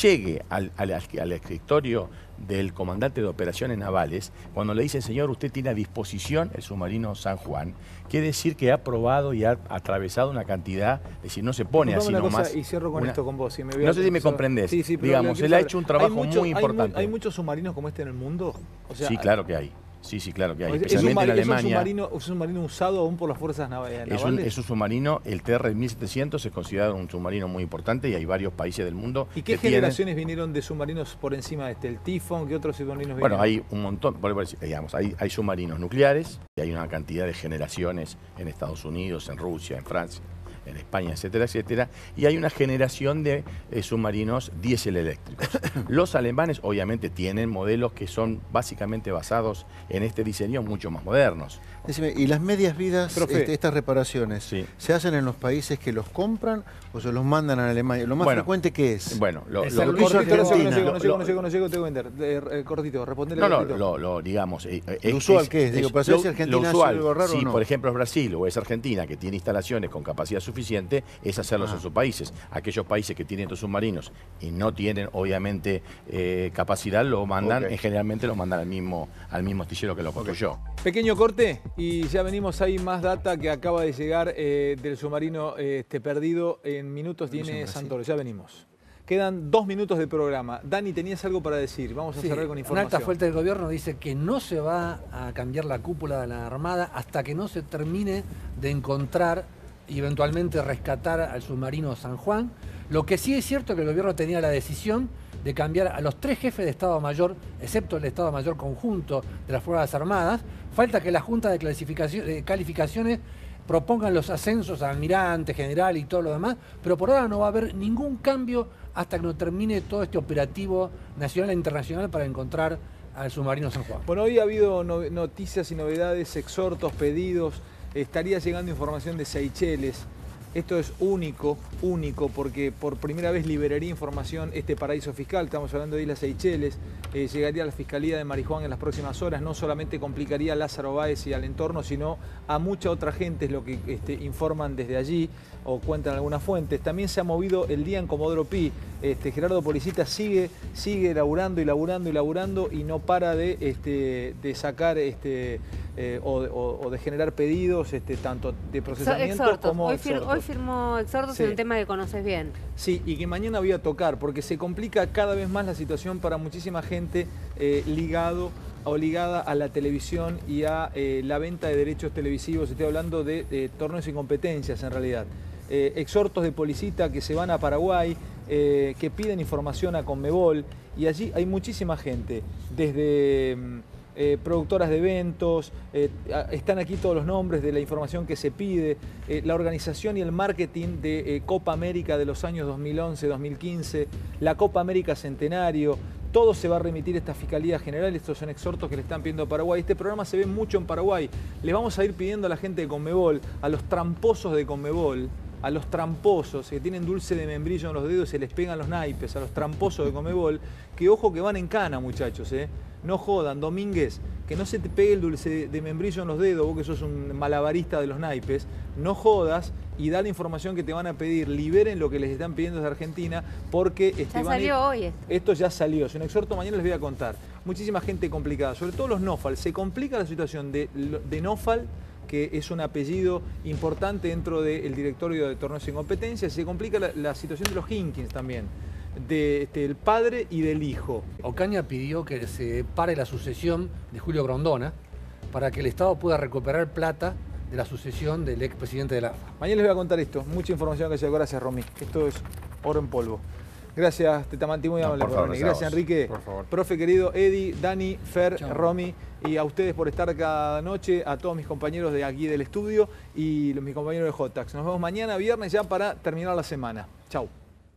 llegue al escritorio del comandante de operaciones navales, cuando le dice, señor, usted tiene a disposición el submarino San Juan, quiere decir que ha probado y ha atravesado una cantidad, es decir, no se pone así nomás. Y cierro con esto con vos. Si no sé si me comprendés. Sí, digamos, él ha hecho un trabajo muy importante. ¿Hay muchos submarinos como este en el mundo? O sea, sí, claro que hay. Sí, claro que hay. Especialmente en Alemania. ¿Es un submarino usado aún por las fuerzas navales? Es un submarino, el TR-1700 es considerado un submarino muy importante y hay varios países del mundo. ¿Y qué generaciones vinieron de submarinos por encima de este? ¿El Typhoon? ¿Qué otros submarinos vinieron? Bueno, hay un montón, digamos, hay submarinos nucleares y hay una cantidad de generaciones en Estados Unidos, en Rusia, en Francia, en España, etcétera, etcétera, y hay una generación de submarinos diésel eléctricos. Los alemanes obviamente tienen modelos que son básicamente basados en este diseño mucho más modernos. Decime, ¿y las medias vidas, estas reparaciones, sí, se hacen en los países que los compran o se los mandan a Alemania? ¿Lo más frecuente qué es? Bueno, no llego, tengo que vender. Cortito, respondele. Digamos... ¿Lo usual qué es? Digo, para saber si Argentina hace algo raro o no. Por ejemplo, es Brasil o es Argentina, que tiene instalaciones con capacidad suficiente, es hacerlos en sus países. Aquellos países que tienen estos submarinos y no tienen, obviamente, capacidad, lo mandan, generalmente lo mandan al mismo astillero que lo construyó. Pequeño corte y ya venimos. Hay más data que acaba de llegar del submarino perdido. En minutos tiene Santoro. Ya venimos. Quedan 2 minutos de programa. Dani, tenías algo para decir. Vamos a cerrar con información. Una alta fuente del gobierno dice que no se va a cambiar la cúpula de la Armada hasta que no se termine de encontrar y eventualmente rescatar al submarino San Juan. Lo que sí es cierto es que el gobierno tenía la decisión de cambiar a los 3 jefes de Estado Mayor, excepto el Estado Mayor conjunto de las Fuerzas Armadas. Falta que la Junta de Calificaciones propongan los ascensos a almirante, general y todo lo demás, pero por ahora no va a haber ningún cambio hasta que no termine todo este operativo nacional e internacional para encontrar al submarino San Juan. Bueno, hoy ha habido noticias y novedades, exhortos, pedidos. Estaría llegando información de Seychelles. Esto es único, porque por primera vez liberaría información este paraíso fiscal. Estamos hablando de Islas Seychelles. Llegaría a la Fiscalía de Marijuán en las próximas horas. No solamente complicaría a Lázaro Báez y al entorno, sino a mucha otra gente, es lo que informan desde allí o cuentan algunas fuentes. También se ha movido el día en Comodoro Pi. Gerardo Policita sigue laburando y no para de sacar o de generar pedidos, tanto de procesamiento exhortos. como exhortos. Hoy firmó exhortos en un tema que conoces bien. Sí, y que mañana voy a tocar, porque se complica cada vez más la situación para muchísima gente ligada a la televisión y a la venta de derechos televisivos. Estoy hablando de torneos y competencias en realidad. Exhortos de Policita que se van a Paraguay, que piden información a Conmebol, y allí hay muchísima gente, desde productoras de eventos, están aquí todos los nombres de la información que se pide, la organización y el marketing de Copa América de los años 2011-2015, la Copa América Centenario. Todo se va a remitir a esta Fiscalía General. Estos son exhortos que le están pidiendo a Paraguay. Este programa se ve mucho en Paraguay. Le vamos a ir pidiendo a la gente de Conmebol, a los tramposos de Conmebol, a los tramposos que tienen dulce de membrillo en los dedos y se les pegan los naipes, a los tramposos de Conmebol, que ojo que van en cana, muchachos, no jodan. Domínguez, que no se te pegue el dulce de membrillo en los dedos, vos que sos un malabarista de los naipes, no jodas y da la información que te van a pedir. Liberen lo que les están pidiendo desde Argentina, porque ya salió hoy. Esto ya salió, es un exhorto, mañana les voy a contar. Muchísima gente complicada, sobre todo los Nofal. Se complica la situación de Nofal, que es un apellido importante dentro del directorio de torneos y competencias. Se complica la situación de los Hinkins también, del padre y del hijo. Ocaña pidió que se pare la sucesión de Julio Grondona para que el Estado pueda recuperar plata de la sucesión del expresidente de la AFA. Mañana les voy a contar esto, mucha información que llegó. Gracias, Romy. Esto es oro en polvo. Gracias, Tetamanti, muy amable por venir. Gracias, Enrique. Por favor. Profe querido, Eddie, Dani, Fer, Chao. Romy, y a ustedes por estar cada noche, a todos mis compañeros de aquí del estudio y mis compañeros de Jotax. Nos vemos mañana, viernes, ya para terminar la semana. Chau.